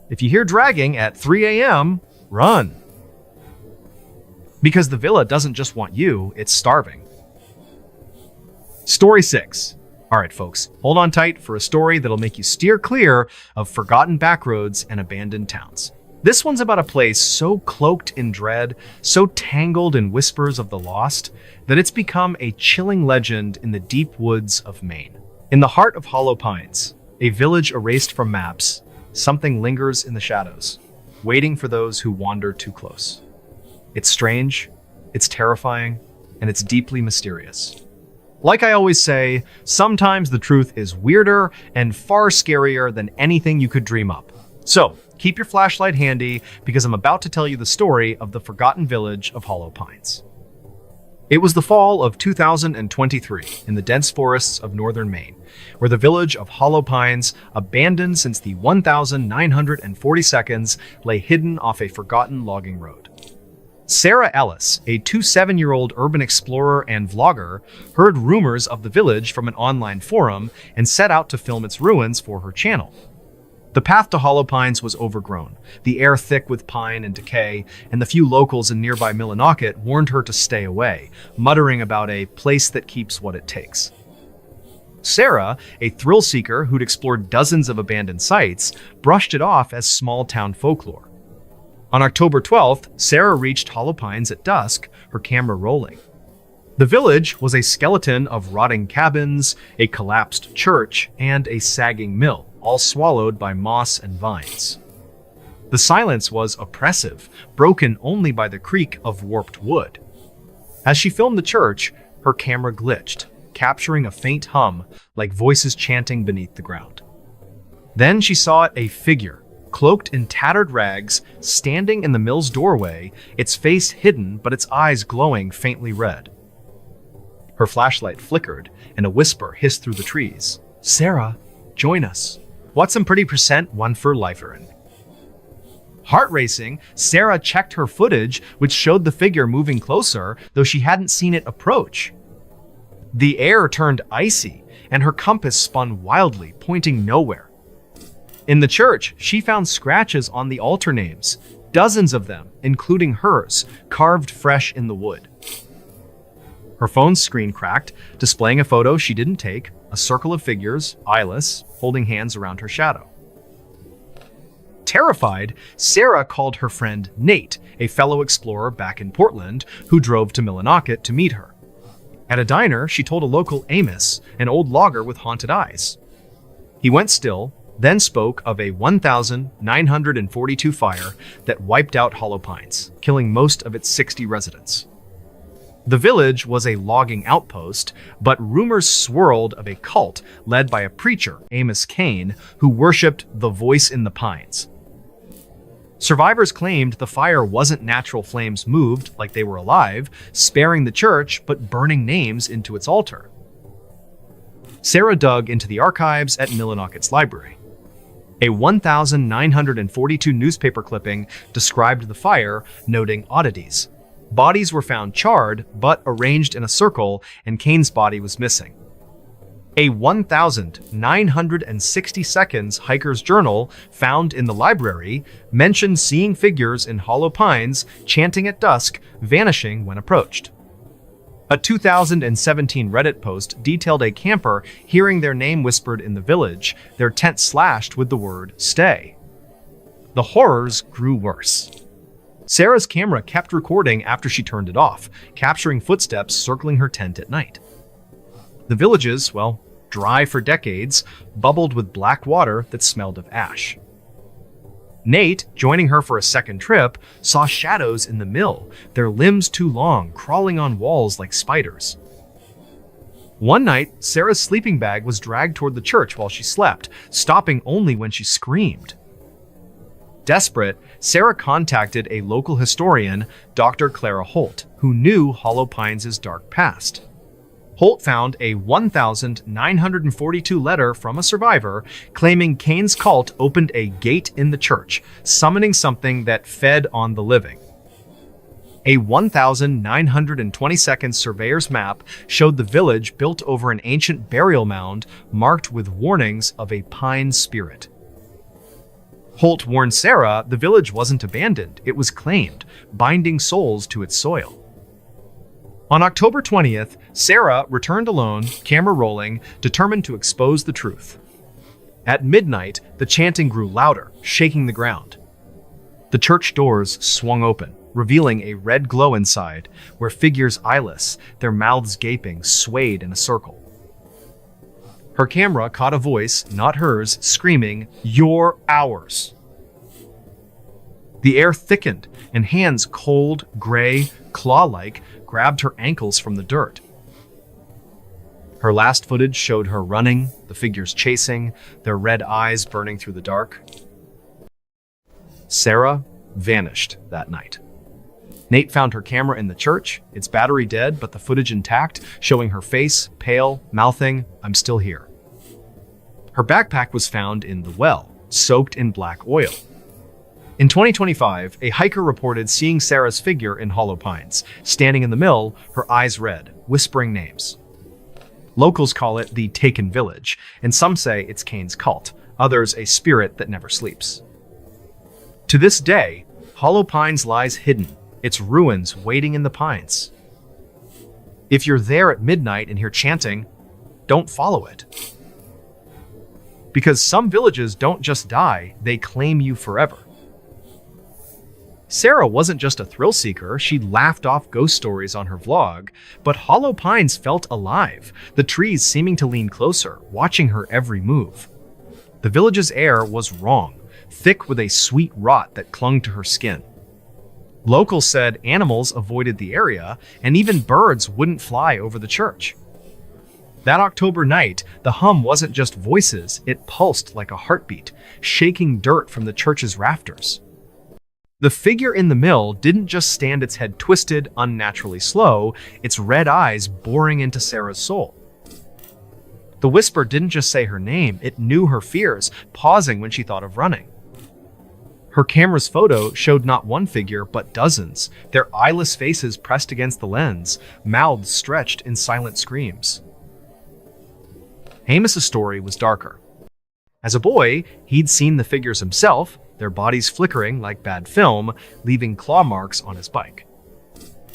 S1: If you hear dragging at 3 a.m., run. Because the villa doesn't just want you, it's starving. Story 6. All right, folks, hold on tight for a story that'll make you steer clear of forgotten backroads and abandoned towns. This one's about a place so cloaked in dread, so tangled in whispers of the lost, that it's become a chilling legend in the deep woods of Maine. In the heart of Hollow Pines, a village erased from maps, something lingers in the shadows, waiting for those who wander too close. It's strange, it's terrifying, and it's deeply mysterious. Like I always say, sometimes the truth is weirder and far scarier than anything you could dream up. So, keep your flashlight handy because I'm about to tell you the story of the forgotten village of Hollow Pines. It was the fall of 2023 in the dense forests of northern Maine, where the village of Hollow Pines, abandoned since the 1942s, lay hidden off a forgotten logging road. Sarah Ellis, a 27-year-old urban explorer and vlogger, heard rumors of the village from an online forum and set out to film its ruins for her channel. The path to Hollow Pines was overgrown, the air thick with pine and decay, and the few locals in nearby Millinocket warned her to stay away, muttering about a place that keeps what it takes. Sarah, a thrill seeker who'd explored dozens of abandoned sites, brushed it off as small-town folklore. On October 12th, Sarah reached Hollow Pines at dusk, her camera rolling. The village was a skeleton of rotting cabins, a collapsed church, and a sagging mill, all swallowed by moss and vines. The silence was oppressive, broken only by the creak of warped wood. As she filmed the church, her camera glitched, capturing a faint hum like voices chanting beneath the ground. Then she saw a figure, cloaked in tattered rags, standing in the mill's doorway, its face hidden but its eyes glowing faintly red. Her flashlight flickered, and a whisper hissed through the trees. "Sarah, join us. What's some pretty % one for liferin?" Heart racing, Sarah checked her footage, which showed the figure moving closer, though she hadn't seen it approach. The air turned icy, and her compass spun wildly, pointing nowhere. In the church, she found scratches on the altar names, dozens of them, including hers, carved fresh in the wood. Her phone's screen cracked, displaying a photo she didn't take, a circle of figures, eyeless, holding hands around her shadow. Terrified, Sarah called her friend Nate, a fellow explorer back in Portland, who drove to Millinocket to meet her. At a diner, she told a local Amos, an old logger with haunted eyes. He went still, then spoke of a 1,942 fire that wiped out Hollow Pines, killing most of its 60 residents. The village was a logging outpost, but rumors swirled of a cult led by a preacher, Amos Kane, who worshipped the voice in the pines. Survivors claimed the fire wasn't natural flames moved like they were alive, sparing the church but burning names into its altar. Sarah dug into the archives at Millinocket's library. A 1,942 newspaper clipping described the fire, noting oddities. Bodies were found charred, but arranged in a circle, and Kane's body was missing. A 1,960 seconds hiker's journal found in the library mentioned seeing figures in Hollow Pines chanting at dusk, vanishing when approached. A 2017 Reddit post detailed a camper hearing their name whispered in the village, their tent slashed with the word "stay." The horrors grew worse. Sarah's camera kept recording after she turned it off, capturing footsteps circling her tent at night. The villages, dry for decades, bubbled with black water that smelled of ash. Nate, joining her for a second trip, saw shadows in the mill, their limbs too long, crawling on walls like spiders. One night, Sarah's sleeping bag was dragged toward the church while she slept, stopping only when she screamed. Desperate, Sarah contacted a local historian, Dr. Clara Holt, who knew Hollow Pines' dark past. Holt found a 1,942 letter from a survivor claiming Kane's cult opened a gate in the church, summoning something that fed on the living. A 1,922 surveyor's map showed the village built over an ancient burial mound marked with warnings of a pine spirit. Holt warned Sarah the village wasn't abandoned, it was claimed, binding souls to its soil. On October 20th, Sarah returned alone, camera rolling, determined to expose the truth. At midnight, the chanting grew louder, shaking the ground. The church doors swung open, revealing a red glow inside, where figures eyeless, their mouths gaping, swayed in a circle. Her camera caught a voice, not hers, screaming, "You're ours." The air thickened, and hands cold, gray, claw-like, grabbed her ankles from the dirt. Her last footage showed her running, the figures chasing, their red eyes burning through the dark. Sarah vanished that night. Nate found her camera in the church, its battery dead, but the footage intact, showing her face, pale, mouthing, "I'm still here." Her backpack was found in the well, soaked in black oil. In 2025, a hiker reported seeing Sarah's figure in Hollow Pines, standing in the mill, her eyes red, whispering names. Locals call it the Taken Village, and some say it's Kane's cult, others a spirit that never sleeps. To this day, Hollow Pines lies hidden, its ruins waiting in the pines. If you're there at midnight and hear chanting, don't follow it. Because some villages don't just die, they claim you forever. Sarah wasn't just a thrill seeker, she laughed off ghost stories on her vlog, but Hollow Pines felt alive, the trees seeming to lean closer, watching her every move. The village's air was wrong, thick with a sweet rot that clung to her skin. Locals said animals avoided the area, and even birds wouldn't fly over the church. That October night, the hum wasn't just voices, it pulsed like a heartbeat, shaking dirt from the church's rafters. The figure in the mill didn't just stand its head twisted, unnaturally slow, its red eyes boring into Sarah's soul. The whisper didn't just say her name, it knew her fears, pausing when she thought of running. Her camera's photo showed not one figure, but dozens, their eyeless faces pressed against the lens, mouths stretched in silent screams. Amos's story was darker. As a boy, he'd seen the figures himself, their bodies flickering like bad film, leaving claw marks on his bike.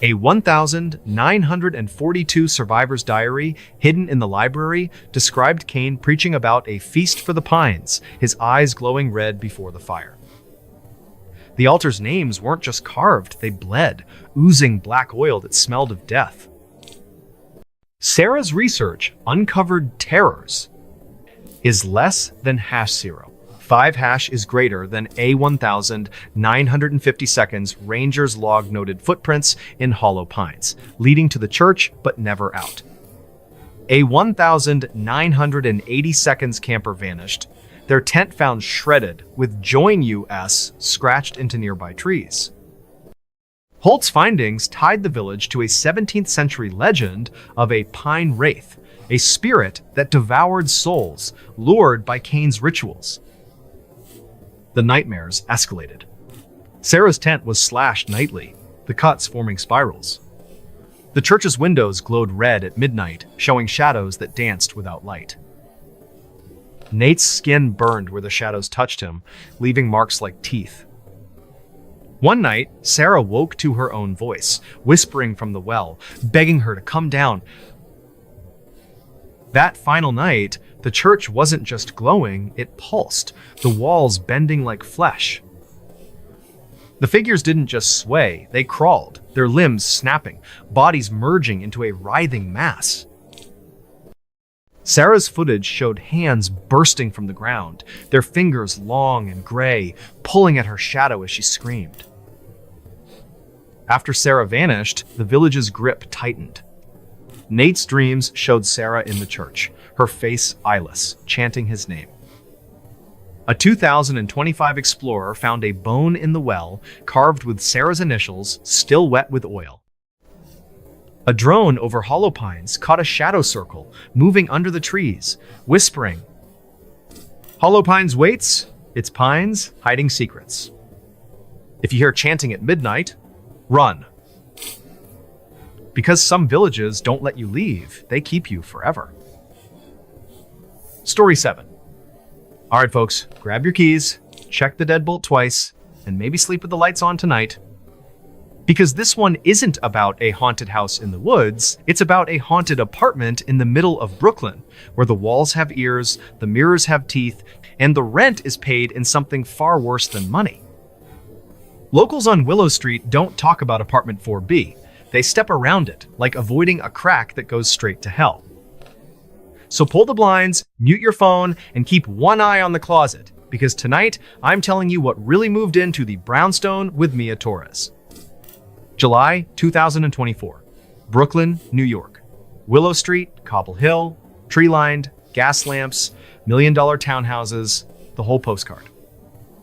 S1: A 1,942 survivor's diary, hidden in the library, described Kane preaching about a feast for the pines, his eyes glowing red before the fire. The altar's names weren't just carved, they bled, oozing black oil that smelled of death. Sarah's research uncovered terrors is less than #0. 5 hash is greater than a 1,950 seconds Rangers log noted footprints in hollow pines, leading to the church but never out. A 1,980 seconds camper vanished, their tent found shredded with Join US scratched into nearby trees. Holt's findings tied the village to a 17th century legend of a pine wraith, a spirit that devoured souls, lured by Cain's rituals. The nightmares escalated. Sarah's tent was slashed nightly, the cuts forming spirals. The church's windows glowed red at midnight, showing shadows that danced without light. Nate's skin burned where the shadows touched him, leaving marks like teeth. One night, Sarah woke to her own voice, whispering from the well, begging her to come down. That final night, the church wasn't just glowing, it pulsed, the walls bending like flesh. The figures didn't just sway, they crawled, their limbs snapping, bodies merging into a writhing mass. Sarah's footage showed hands bursting from the ground, their fingers long and gray, pulling at her shadow as she screamed. After Sarah vanished, the village's grip tightened. Nate's dreams showed Sarah in the church, her face eyeless, chanting his name. A 2025 explorer found a bone in the well, carved with Sarah's initials, still wet with oil. A drone over hollow pines caught a shadow circle, moving under the trees, whispering, "Hollow Pines waits, its pines hiding secrets." If you hear chanting at midnight, run. Because some villages don't let you leave, they keep you forever. Story 7. All right, folks, grab your keys, check the deadbolt twice, and maybe sleep with the lights on tonight. Because this one isn't about a haunted house in the woods, it's about a haunted apartment in the middle of Brooklyn, where the walls have ears, the mirrors have teeth, and the rent is paid in something far worse than money. Locals on Willow Street don't talk about apartment 4B. They step around it, like avoiding a crack that goes straight to hell. So pull the blinds, mute your phone, and keep one eye on the closet, because tonight I'm telling you what really moved into the brownstone with Mia Torres. July 2024, Brooklyn, New York. Willow Street, Cobble Hill, tree-lined, gas lamps, million-dollar townhouses, the whole postcard.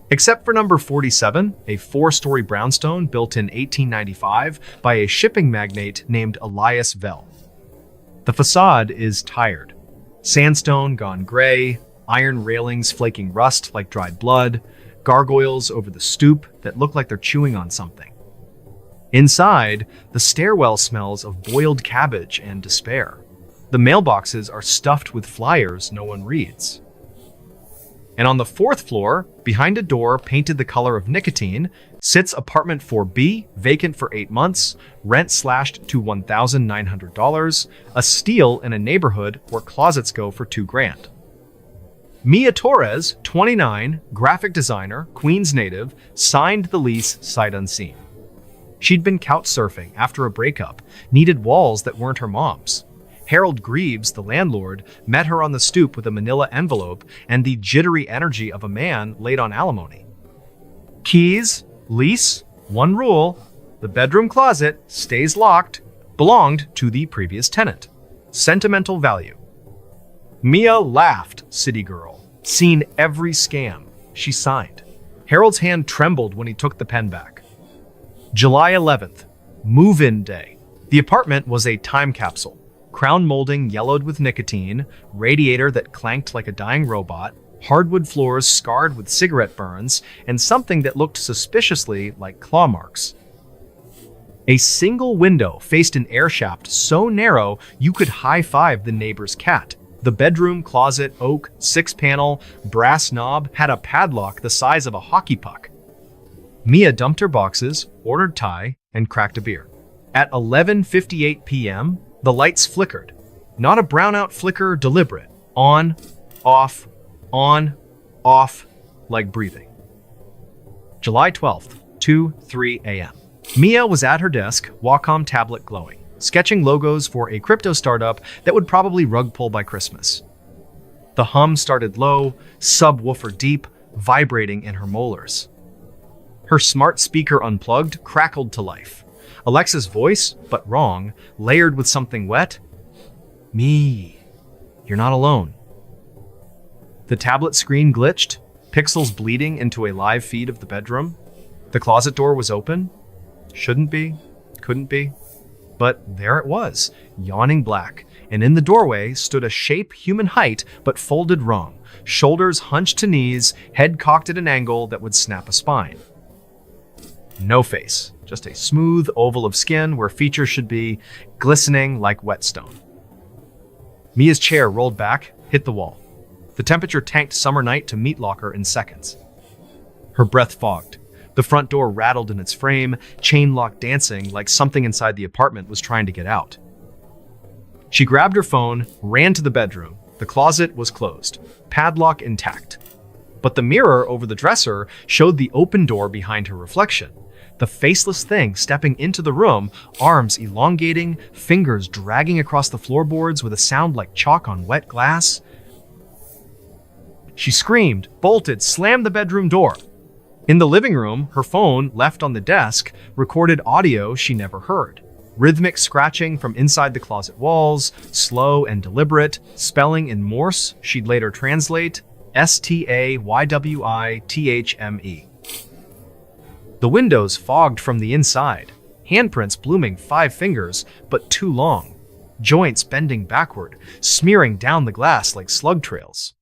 S1: Except for number 47, a 4-story brownstone built in 1895 by a shipping magnate named Elias Vell. The facade is tired. Sandstone gone gray, iron railings flaking rust like dried blood, gargoyles over the stoop that look like they're chewing on something. Inside, the stairwell smells of boiled cabbage and despair. The mailboxes are stuffed with flyers no one reads. And on the 4th floor, behind a door painted the color of nicotine, sits apartment 4B, vacant for 8 months, rent slashed to $1,900, a steal in a neighborhood where closets go for $2,000. Mia Torres, 29, graphic designer, Queens native, signed the lease sight unseen. She'd been couch surfing after a breakup, needed walls that weren't her mom's. Harold Greaves, the landlord, met her on the stoop with a manila envelope and the jittery energy of a man laid on alimony. Keys, lease, one rule: the bedroom closet stays locked, belonged to the previous tenant. Sentimental value. Mia laughed, city girl. Seen every scam. She signed. Harold's hand trembled when he took the pen back. July 11th, move-in day. The apartment was a time capsule. Crown molding yellowed with nicotine, radiator that clanked like a dying robot, hardwood floors scarred with cigarette burns, and something that looked suspiciously like claw marks. A single window faced an air shaft so narrow you could high-five the neighbor's cat. The bedroom closet, oak, 6-panel, brass knob, had a padlock the size of a hockey puck. Mia dumped her boxes, ordered Thai, and cracked a beer. At 11:58 p.m., the lights flickered. Not a brownout flicker, deliberate. On, off, like breathing. July 12th, 2:03 a.m. Mia was at her desk, Wacom tablet glowing, sketching logos for a crypto startup that would probably rug pull by Christmas. The hum started low, subwoofer deep, vibrating in her molars. Her smart speaker unplugged, crackled to life. Alexa's voice, but wrong, layered with something wet. Me, you're not alone. The tablet screen glitched, pixels bleeding into a live feed of the bedroom. The closet door was open. Shouldn't be, couldn't be. But there it was, yawning black, and in the doorway stood a shape human height but folded wrong, shoulders hunched to knees, head cocked at an angle that would snap a spine. No face, just a smooth oval of skin where features should be, glistening like whetstone. Mia's chair rolled back, hit the wall. The temperature tanked summer night to meat locker in seconds. Her breath fogged. The front door rattled in its frame, chain lock dancing like something inside the apartment was trying to get out. She grabbed her phone, ran to the bedroom. The closet was closed, padlock intact. But the mirror over the dresser showed the open door behind her reflection. The faceless thing stepping into the room, arms elongating, fingers dragging across the floorboards with a sound like chalk on wet glass. She screamed, bolted, slammed the bedroom door. In the living room, her phone, left on the desk, recorded audio she never heard. Rhythmic scratching from inside the closet walls, slow and deliberate, spelling in Morse she'd later translate, Staywythme. The windows fogged from the inside, handprints blooming 5 fingers, but too long, joints bending backward, smearing down the glass like slug trails.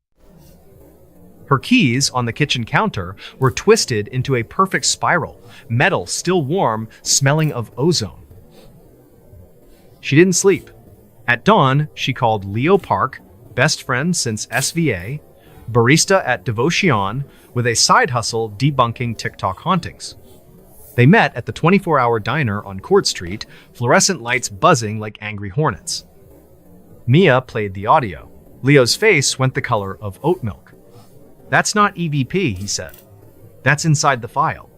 S1: Her keys on the kitchen counter were twisted into a perfect spiral, metal still warm, smelling of ozone. She didn't sleep. At dawn, she called Leo Park, best friend since SVA, barista at Devotion, with a side hustle debunking TikTok hauntings. They met at the 24-hour diner on Court Street, fluorescent lights buzzing like angry hornets. Mia played the audio. Leo's face went the color of oat milk. "That's not EVP," he said. "That's inside the file."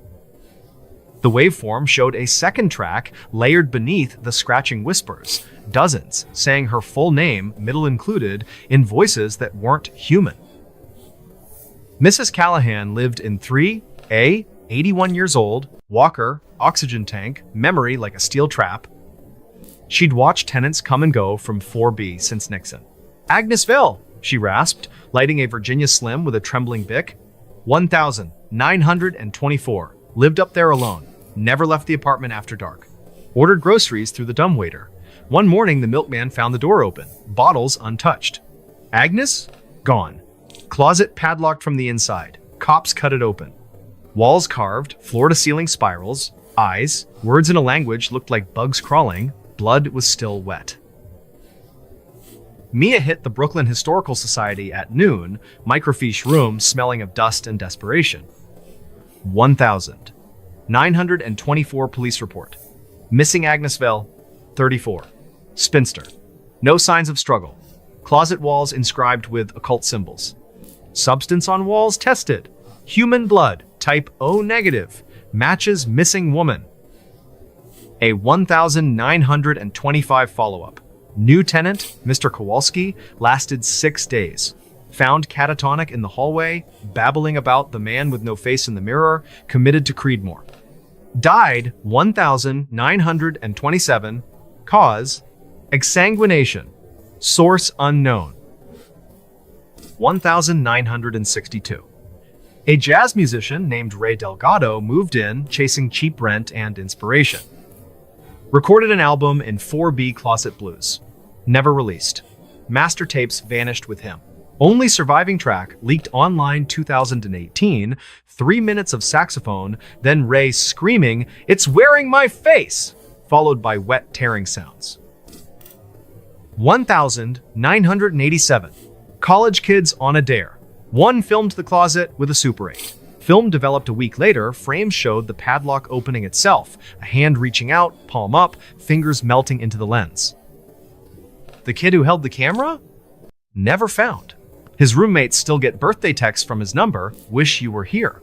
S1: The waveform showed a second track layered beneath the scratching whispers, dozens, saying her full name, middle included, in voices that weren't human. Mrs. Callahan lived in 3A, 81 years old, walker, oxygen tank, memory like a steel trap. She'd watched tenants come and go from 4B since Nixon. "Agnesville," she rasped, lighting a Virginia Slim with a trembling Bic. 1,924. Lived up there alone. Never left the apartment after dark. Ordered groceries through the dumbwaiter. One morning, the milkman found the door open, bottles untouched. Agnes? Gone. Closet padlocked from the inside. Cops cut it open. Walls carved, floor-to-ceiling spirals, eyes, words in a language looked like bugs crawling. Blood was still wet. Mia hit the Brooklyn Historical Society at noon, microfiche room smelling of dust and desperation. 1,924 police report. Missing Agnesville, 34. Spinster. No signs of struggle. Closet walls inscribed with occult symbols. Substance on walls tested. Human blood, type O negative. Matches missing woman. A 1,925 follow-up. New tenant, Mr. Kowalski, lasted 6 days. Found catatonic in the hallway, babbling about the man with no face in the mirror, committed to Creedmoor. Died 1,927. Cause, exsanguination. Source unknown. 1,962. A jazz musician named Ray Delgado moved in, chasing cheap rent and inspiration. Recorded an album in 4B Closet Blues. Never released. Master tapes vanished with him. Only surviving track leaked online 2018, 3 minutes of saxophone, then Ray screaming, "It's wearing my face!" followed by wet tearing sounds. 1,987. College kids on a dare. One filmed the closet with a Super 8. Film developed a week later, frames showed the padlock opening itself, a hand reaching out, palm up, fingers melting into the lens. The kid who held the camera? Never found. His roommates still get birthday texts from his number, "Wish you were here."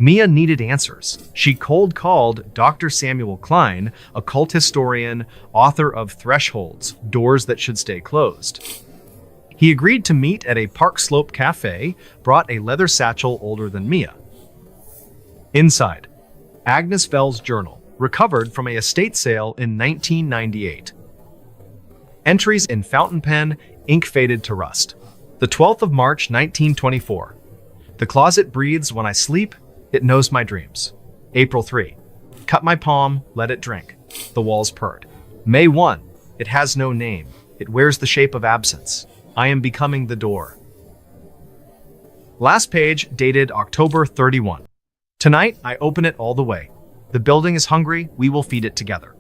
S1: Mia needed answers. She cold called Dr. Samuel Klein, a cult historian, author of Thresholds, Doors That Should Stay Closed. He agreed to meet at a Park Slope cafe, brought a leather satchel older than Mia. Inside, Agnes Vell's journal, recovered from a estate sale in 1998. Entries in fountain pen, ink faded to rust. The 12th of March, 1924. The closet breathes when I sleep, it knows my dreams. April 3. Cut my palm, let it drink. The walls purred. May 1. It has no name. It wears the shape of absence. I am becoming the door. Last page, dated October 31. Tonight, I open it all the way. The building is hungry, we will feed it together.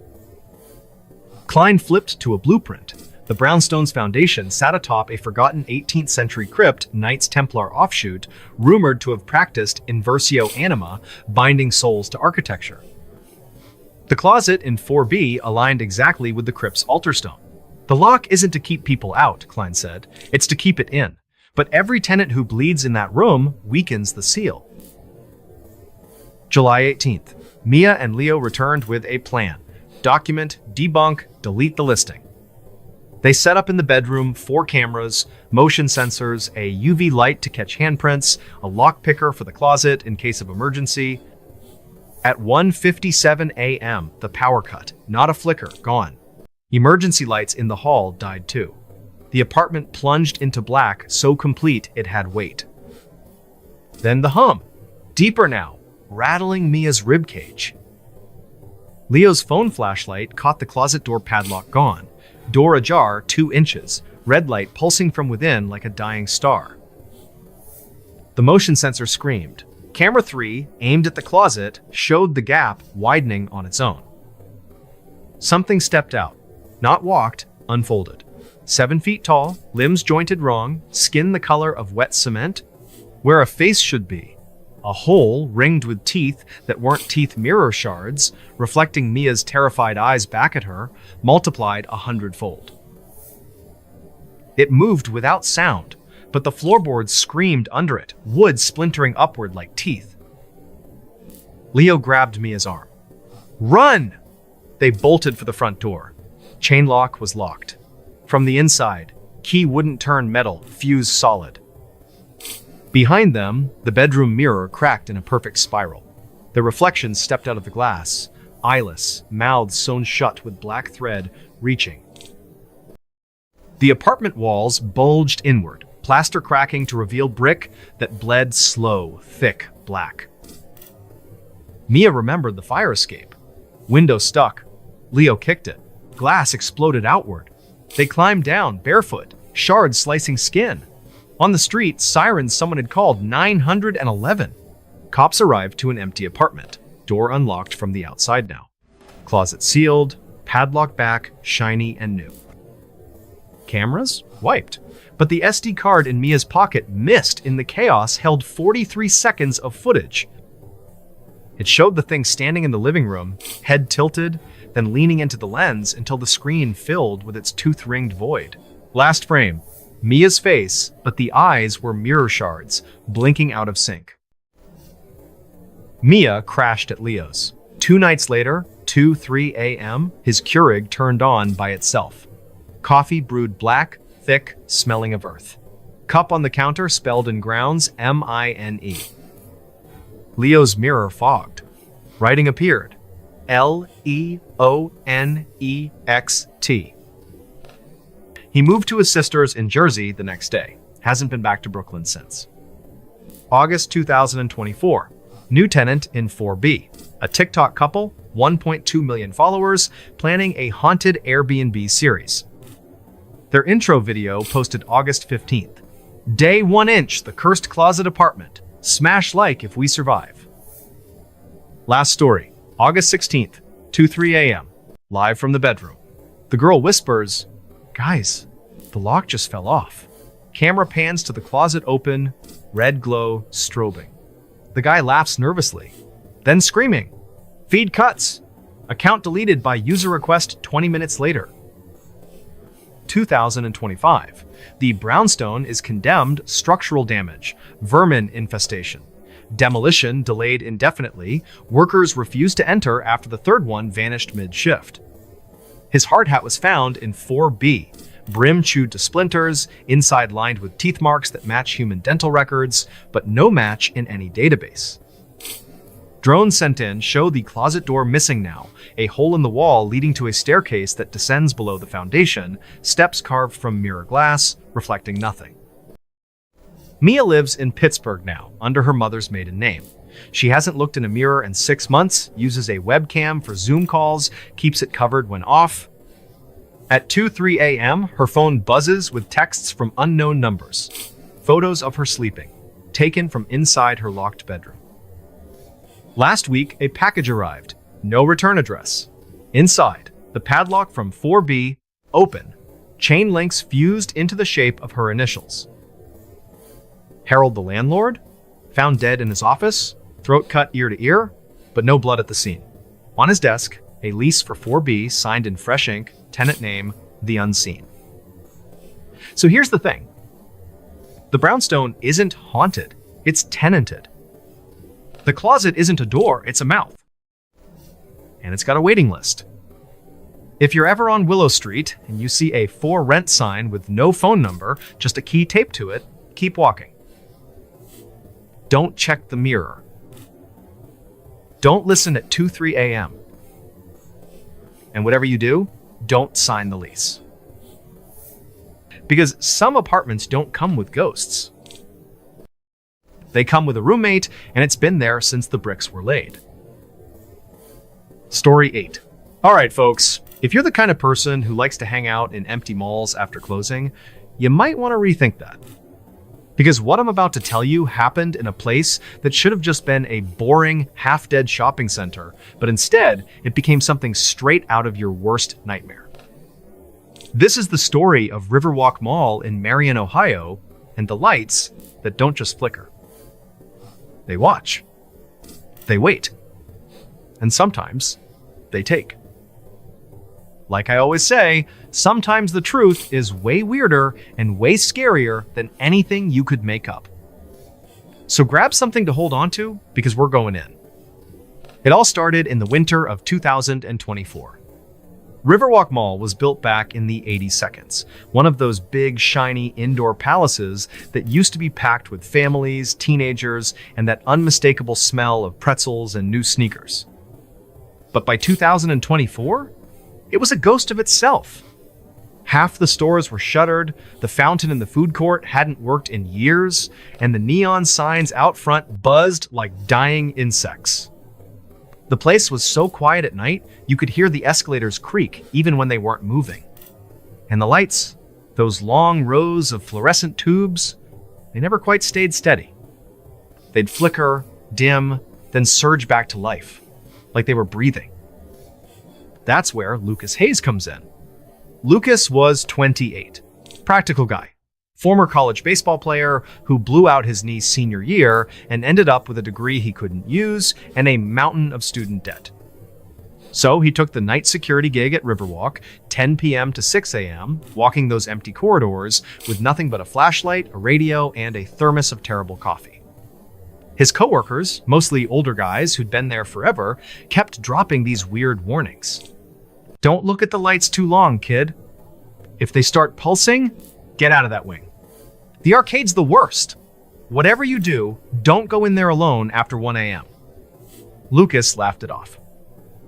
S1: Klein flipped to a blueprint. The brownstone's foundation sat atop a forgotten 18th century crypt, Knights Templar offshoot, rumored to have practiced inversio anima, binding souls to architecture. The closet in 4B aligned exactly with the crypt's altar stone. The lock isn't to keep people out, Klein said. It's to keep it in. But every tenant who bleeds in that room weakens the seal. July 18th. Mia and Leo returned with a plan. Document, debunk, delete the listing. They set up in the bedroom 4 cameras, motion sensors, a UV light to catch handprints, a lock picker for the closet in case of emergency. At 1:57 a.m., the power cut, not a flicker, gone. Emergency lights in the hall died too. The apartment plunged into black, so complete it had weight. Then the hum, deeper now, rattling Mia's ribcage. Leo's phone flashlight caught the closet door padlock gone. Door ajar 2 inches, red light pulsing from within like a dying star. The motion sensor screamed. Camera 3, aimed at the closet, showed the gap widening on its own. Something stepped out. Not walked, unfolded. 7 feet tall, limbs jointed wrong, skin the color of wet cement. Where a face should be. A hole ringed with teeth that weren't teeth mirror shards, reflecting Mia's terrified eyes back at her, multiplied 100-fold. It moved without sound, but the floorboards screamed under it, wood splintering upward like teeth. Leo grabbed Mia's arm. Run! They bolted for the front door. Chain lock was locked. From the inside, key wouldn't turn metal, fuse solid. Behind them, the bedroom mirror cracked in a perfect spiral. The reflections stepped out of the glass, eyeless, mouths sewn shut with black thread, reaching. The apartment walls bulged inward, plaster cracking to reveal brick that bled slow, thick, black. Mia remembered the fire escape. Window stuck. Leo kicked it. Glass exploded outward. They climbed down, barefoot, shards slicing skin. On the street, sirens someone had called 911. Cops arrived to an empty apartment. Door unlocked from the outside now. Closet sealed, padlock back, shiny and new. Cameras? Wiped. But the SD card in Mia's pocket missed in the chaos held 43 seconds of footage. It showed the thing standing in the living room, head tilted, then leaning into the lens until the screen filled with its tooth-ringed void. Last frame. Mia's face, but the eyes were mirror shards, blinking out of sync. Mia crashed at Leo's. 2 nights later, 2:03 a.m., his Keurig turned on by itself. Coffee brewed black, thick, smelling of earth. Cup on the counter spelled in grounds M-I-N-E. Leo's mirror fogged. Writing appeared. L-E-O-N-E-X-T. He moved to his sister's in Jersey the next day. Hasn't been back to Brooklyn since. August 2024. New tenant in 4B. A TikTok couple, 1.2 million followers, planning a haunted Airbnb series. Their intro video posted August 15th. Day 1 inch, the cursed closet apartment. Smash like if we survive. Last story. August 16th, 2:03 a.m. Live from the bedroom. The girl whispers, "Guys, the lock just fell off." Camera pans to the closet open, red glow strobing. The guy laughs nervously, then screaming. Feed cuts. Account deleted by user request 20 minutes later. 2025. The brownstone is condemned structural damage, vermin infestation. demolition delayed indefinitely, workers refused to enter after the third one vanished mid-shift. His hard hat was found in 4B, brim chewed to splinters, inside lined with teeth marks that match human dental records, but no match in any database. Drones sent in show the closet door missing now, a hole in the wall leading to a staircase that descends below the foundation, steps carved from mirror glass, reflecting nothing. Mia lives in Pittsburgh now, under her mother's maiden name. She hasn't looked in a mirror in 6 months, uses a webcam for Zoom calls, keeps it covered when off. At 2:03 a.m., her phone buzzes with texts from unknown numbers. Photos of her sleeping, taken from inside her locked bedroom. Last week, a package arrived. No return address. Inside, the padlock from 4B, open. Chain links fused into the shape of her initials. Harold the landlord, found dead in his office, throat cut ear to ear, but no blood at the scene. On his desk, a lease for 4B signed in fresh ink, tenant name, The Unseen. So here's the thing. The brownstone isn't haunted, it's tenanted. The closet isn't a door, it's a mouth. And it's got a waiting list. If you're ever on Willow Street and you see a for rent sign with no phone number, just a key taped to it, keep walking. Don't check the mirror. Don't listen at 2:03 a.m. And whatever you do, don't sign the lease. Because some apartments don't come with ghosts. They come with a roommate, and it's been there since the bricks were laid. Story 8. All right, folks, if you're the kind of person who likes to hang out in empty malls after closing, you might want to rethink that. Because what I'm about to tell you happened in a place that should have just been a boring, half-dead shopping center, but instead, it became something straight out of your worst nightmare. This is the story of Riverwalk Mall in Marion, Ohio, and the lights that don't just flicker. They watch. They wait. And sometimes, they take. Like I always say, sometimes the truth is way weirder and way scarier than anything you could make up. So grab something to hold on to, because we're going in. It all started in the winter of 2024. Riverwalk Mall was built back in the 82nds, one of those big, shiny indoor palaces that used to be packed with families, teenagers, and that unmistakable smell of pretzels and new sneakers. But by 2024, it was a ghost of itself. Half the stores were shuttered, the fountain in the food court hadn't worked in years, and the neon signs out front buzzed like dying insects. The place was so quiet at night, you could hear the escalators creak even when they weren't moving. And the lights, those long rows of fluorescent tubes, they never quite stayed steady. They'd flicker, dim, then surge back to life, like they were breathing. That's where Lucas Hayes comes in. Lucas was 28, practical guy, former college baseball player who blew out his knee senior year and ended up with a degree he couldn't use and a mountain of student debt. So he took the night security gig at Riverwalk, 10 p.m. to 6 a.m., walking those empty corridors with nothing but a flashlight, a radio, and a thermos of terrible coffee. His coworkers, mostly older guys who'd been there forever, kept dropping these weird warnings. Don't look at the lights too long, kid. If they start pulsing, get out of that wing. The arcade's the worst. Whatever you do, don't go in there alone after 1 a.m. Lucas laughed it off.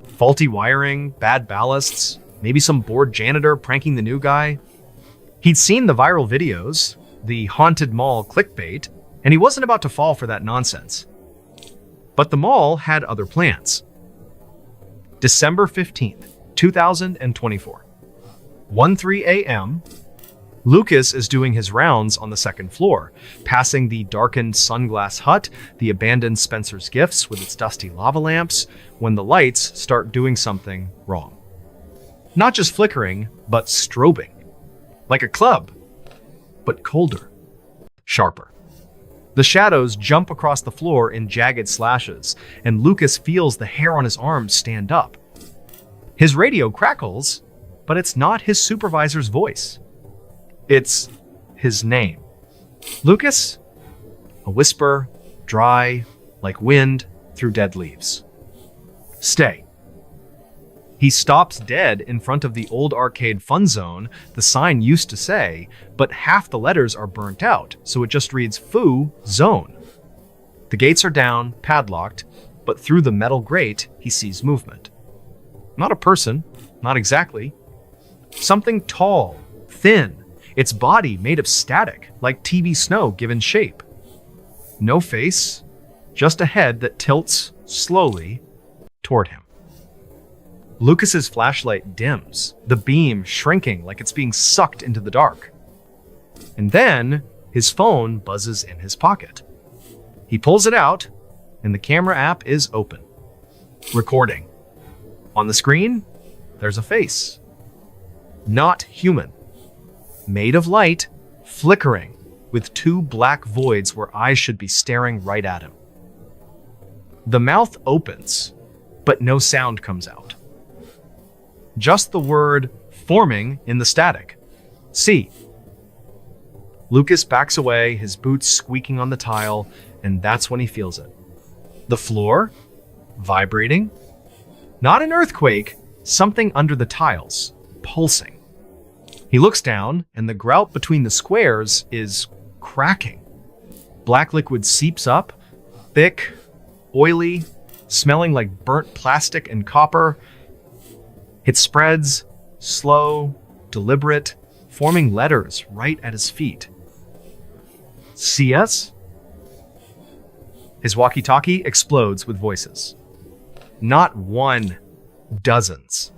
S1: Faulty wiring, bad ballasts, maybe some bored janitor pranking the new guy. He'd seen the viral videos, the haunted mall clickbait, and he wasn't about to fall for that nonsense. But the mall had other plans. December 15th, 2024. 1:03 a.m., Lucas is doing his rounds on the second floor, passing the darkened Sunglass Hut, the abandoned Spencer's Gifts with its dusty lava lamps, when the lights start doing something wrong. Not just flickering, but strobing. Like a club, but colder, sharper. The shadows jump across the floor in jagged slashes, and Lucas feels the hair on his arms stand up. His radio crackles, but it's not his supervisor's voice. It's his name. Lucas? A whisper, dry, like wind through dead leaves. Stay. He stops dead in front of the old arcade fun zone the sign used to say, but half the letters are burnt out, so it just reads Foo Zone. The gates are down, padlocked, but through the metal grate, he sees movement. Not a person, not exactly. Something tall, thin, its body made of static, like TV snow given shape. No face, just a head that tilts slowly toward him. Lucas's flashlight dims, the beam shrinking like it's being sucked into the dark. And then his phone buzzes in his pocket. He pulls it out, and the camera app is open. Recording. On the screen, there's a face. Not human. Made of light, flickering, with two black voids where eyes should be staring right at him. The mouth opens, but no sound comes out. Just the word forming in the static. See. Lucas backs away, his boots squeaking on the tile, and that's when he feels it. The floor, vibrating. Not an earthquake, something under the tiles, pulsing. He looks down, and the grout between the squares is cracking. Black liquid seeps up, thick, oily, smelling like burnt plastic and copper. It spreads, slow, deliberate, forming letters right at his feet. See us? His walkie-talkie explodes with voices. Not one, dozens.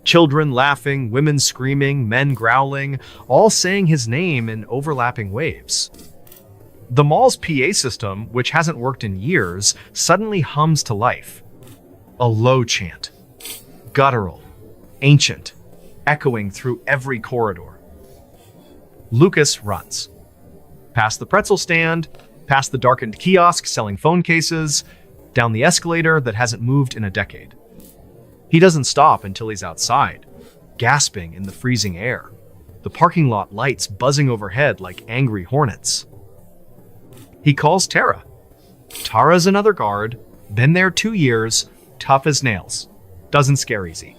S1: Children laughing, women screaming, men growling, all saying his name in overlapping waves. The mall's PA system, which hasn't worked in years, suddenly hums to life. A low chant. Guttural. Ancient, echoing through every corridor. Lucas runs. Past the pretzel stand, past the darkened kiosk selling phone cases, down the escalator that hasn't moved in a decade. He doesn't stop until he's outside, gasping in the freezing air, the parking lot lights buzzing overhead like angry hornets. He calls Tara. Tara's another guard, been there 2 years, tough as nails, doesn't scare easy.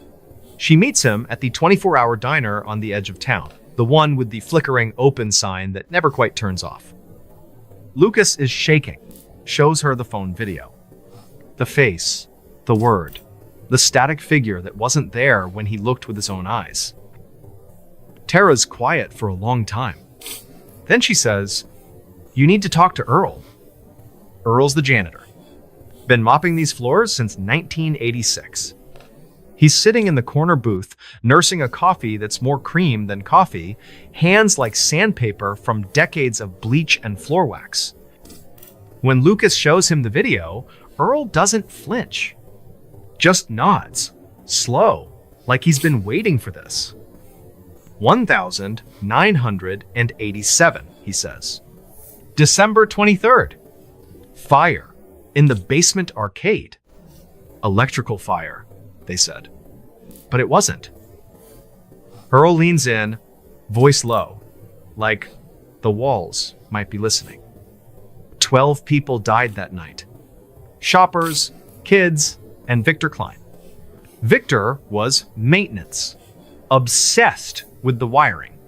S1: She meets him at the 24-hour diner on the edge of town, the one with the flickering open sign that never quite turns off. Lucas is shaking, shows her the phone video. The face, the word, the static figure that wasn't there when he looked with his own eyes. Tara's quiet for a long time. Then she says, "You need to talk to Earl." Earl's the janitor. Been mopping these floors since 1986. He's sitting in the corner booth, nursing a coffee that's more cream than coffee, hands like sandpaper from decades of bleach and floor wax. When Lucas shows him the video, Earl doesn't flinch. Just nods, slow, like he's been waiting for this. 1987, he says. December 23rd. Fire. In the basement arcade. Electrical fire, they said. But it wasn't. Earl leans in, voice low, like the walls might be listening. 12 people died that night. Shoppers, kids, and Victor Klein. Victor was maintenance, obsessed with the wiring.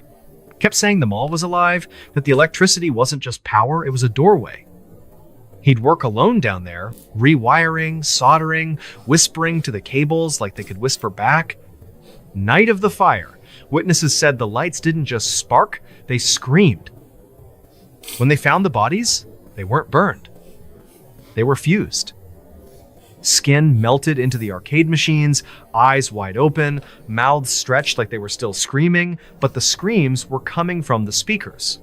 S1: Kept saying the mall was alive, that the electricity wasn't just power, it was a doorway. He'd work alone down there, rewiring, soldering, whispering to the cables like they could whisper back. Night of the fire, witnesses said the lights didn't just spark, they screamed. When they found the bodies, they weren't burned. They were fused. Skin melted into the arcade machines, eyes wide open, mouths stretched like they were still screaming, but the screams were coming from the speakers.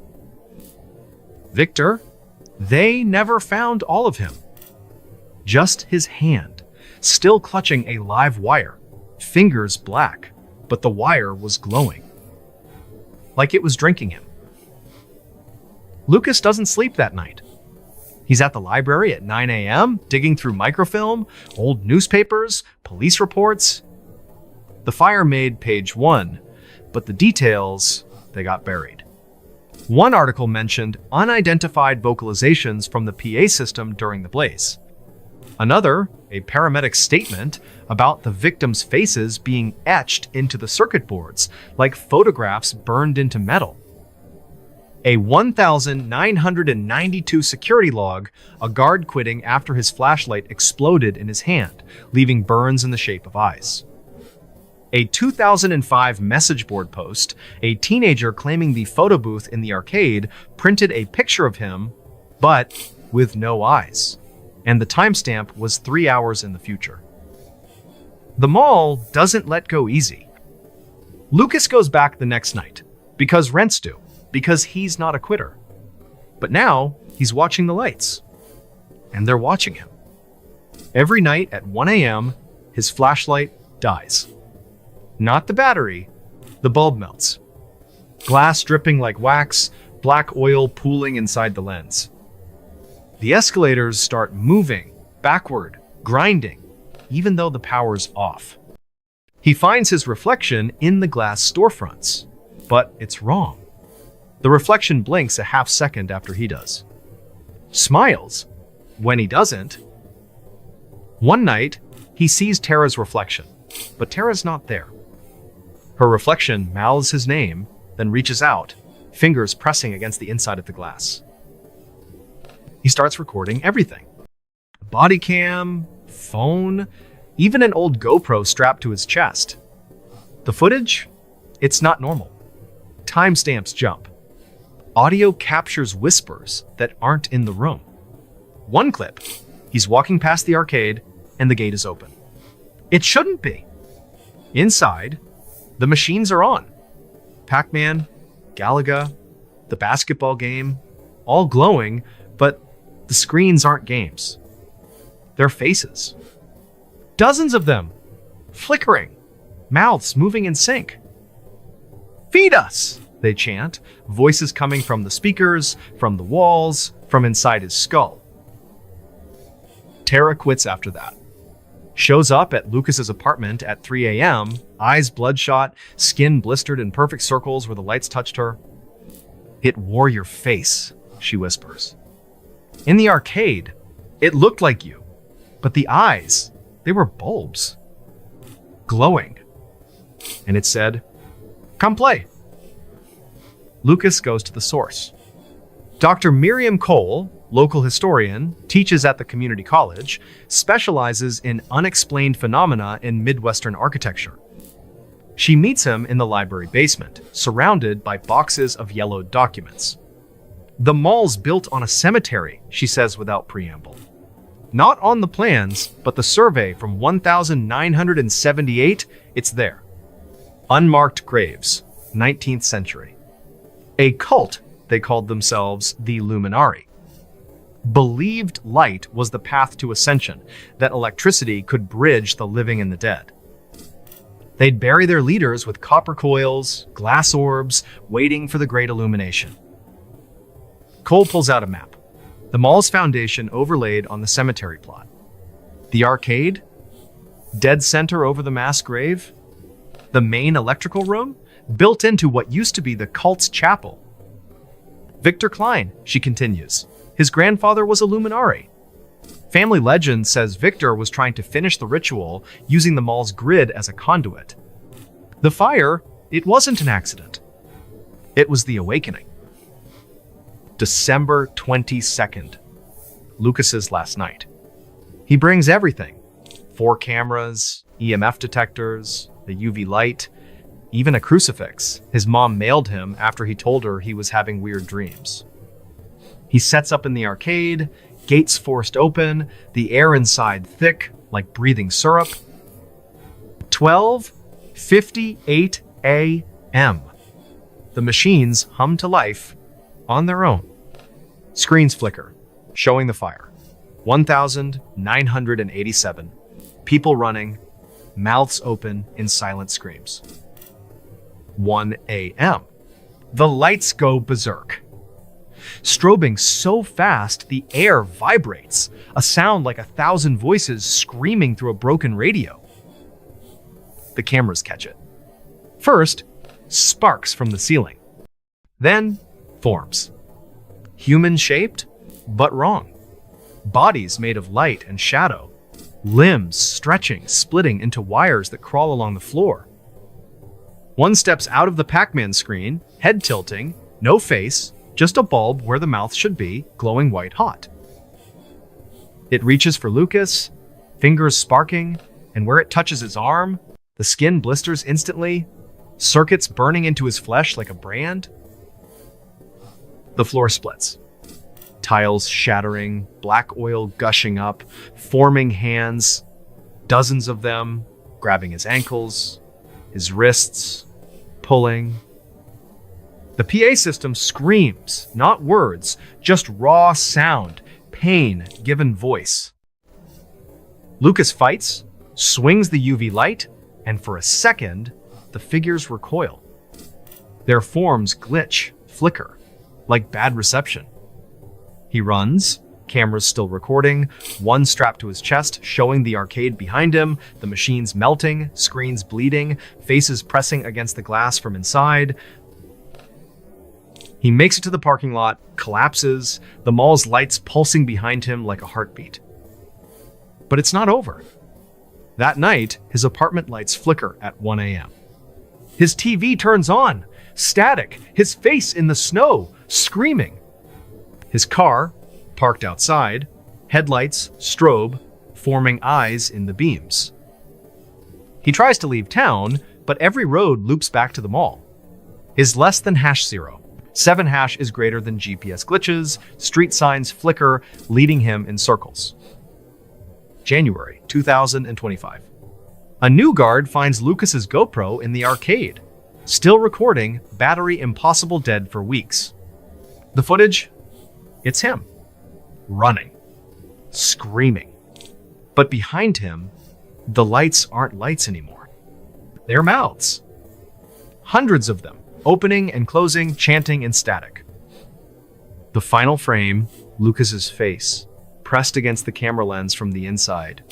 S1: Victor, they never found all of him. Just his hand, still clutching a live wire, fingers black, but the wire was glowing. Like it was drinking him. Lucas doesn't sleep that night. He's at the library at 9 a.m., digging through microfilm, old newspapers, police reports. The fire made page 1, but the details, they got buried. One article mentioned unidentified vocalizations from the PA system during the blaze. Another, a paramedic statement about the victims' faces being etched into the circuit boards, like photographs burned into metal. A 1,992 security log, a guard quitting after his flashlight exploded in his hand, leaving burns in the shape of eyes. A 2005 message board post, a teenager claiming the photo booth in the arcade printed a picture of him, but with no eyes, and the timestamp was 3 hours in the future. The mall doesn't let go easy. Lucas goes back the next night, because rents do, because he's not a quitter. But now, he's watching the lights, and they're watching him. Every night at 1 a.m., his flashlight dies. Not the battery, the bulb melts. Glass dripping like wax, black oil pooling inside the lens. The escalators start moving, backward, grinding, even though the power's off. He finds his reflection in the glass storefronts, but it's wrong. The reflection blinks a half second after he does. Smiles when he doesn't. One night, he sees Tara's reflection, but Tara's not there. Her reflection mouths his name, then reaches out, fingers pressing against the inside of the glass. He starts recording everything. Body cam, phone, even an old GoPro strapped to his chest. The footage? It's not normal. Timestamps jump. Audio captures whispers that aren't in the room. One clip, he's walking past the arcade and the gate is open. It shouldn't be. Inside, the machines are on. Pac-Man, Galaga, the basketball game, all glowing, but the screens aren't games. They're faces. Dozens of them, flickering, mouths moving in sync. "Feed us!" they chant, voices coming from the speakers, from the walls, from inside his skull. Tara quits after that. Shows up at Lucas's apartment at 3 a.m., eyes bloodshot, skin blistered in perfect circles where the lights touched her. "It wore your face," she whispers. "In the arcade, it looked like you, but the eyes, they were bulbs. Glowing." And it said, "Come play." Lucas goes to the source. Dr. Miriam Cole, local historian, teaches at the community college, specializes in unexplained phenomena in Midwestern architecture. She meets him in the library basement, surrounded by boxes of yellowed documents. "The mall's built on a cemetery," she says without preamble. "Not on the plans, but the survey from 1978, it's there. Unmarked graves, 19th century. A cult, they called themselves the Luminari. Believed light was the path to ascension, that electricity could bridge the living and the dead. They'd bury their leaders with copper coils, glass orbs, waiting for the great illumination." Cole pulls out a map. The mall's foundation overlaid on the cemetery plot. The arcade? Dead center over the mass grave? The main electrical room? Built into what used to be the cult's chapel. "Victor Klein," she continues. "His grandfather was a Luminari. Family legend says Victor was trying to finish the ritual using the mall's grid as a conduit. The fire, it wasn't an accident. It was the awakening." December 22nd, Lucas's last night. He brings everything. 4 cameras, EMF detectors, a UV light, even a crucifix his mom mailed him after he told her he was having weird dreams. He sets up in the arcade, gates forced open, the air inside thick, like breathing syrup. 12:58 a.m. The machines hum to life on their own. Screens flicker, showing the fire. 1,987. People running, mouths open in silent screams. 1 a.m. The lights go berserk. Strobing so fast the air vibrates, a sound like 1,000 voices screaming through a broken radio. The cameras catch it. First, sparks from the ceiling. Then, Forms. Human-shaped, but wrong. Bodies made of light and shadow. Limbs stretching, splitting into wires that crawl along the floor. One steps out of the Pac-Man screen, head tilting, no face, just a bulb where the mouth should be, glowing white hot. It reaches for Lucas, fingers sparking, and where it touches his arm, the skin blisters instantly, circuits burning into his flesh like a brand. The floor splits. Tiles shattering, black oil gushing up, forming hands, dozens of them, grabbing his ankles, his wrists, pulling. The PA system screams, not words, just raw sound, pain given voice. Lucas fights, swings the UV light, and for a second, the figures recoil. Their forms glitch, flicker, like bad reception. He runs, cameras still recording, one strapped to his chest, showing the arcade behind him, the machines melting, screens bleeding, faces pressing against the glass from inside. He makes it to the parking lot, collapses, the mall's lights pulsing behind him like a heartbeat. But it's not over. That night, his apartment lights flicker at 1 a.m. His TV turns on, static, his face in the snow, screaming. His car, parked outside, headlights, strobe, forming eyes in the beams. He tries to leave town, but every road loops back to the mall. Is less than #0. 7 hash is greater than GPS glitches, street signs flicker, leading him in circles. January 2025. A new guard finds Lucas's GoPro in the arcade, still recording, battery impossible dead for weeks. The footage? It's him, running, screaming. But behind him, the lights aren't lights anymore. They're mouths. Hundreds of them, opening and closing, chanting in static. The final frame, Lucas's face, pressed against the camera lens from the inside.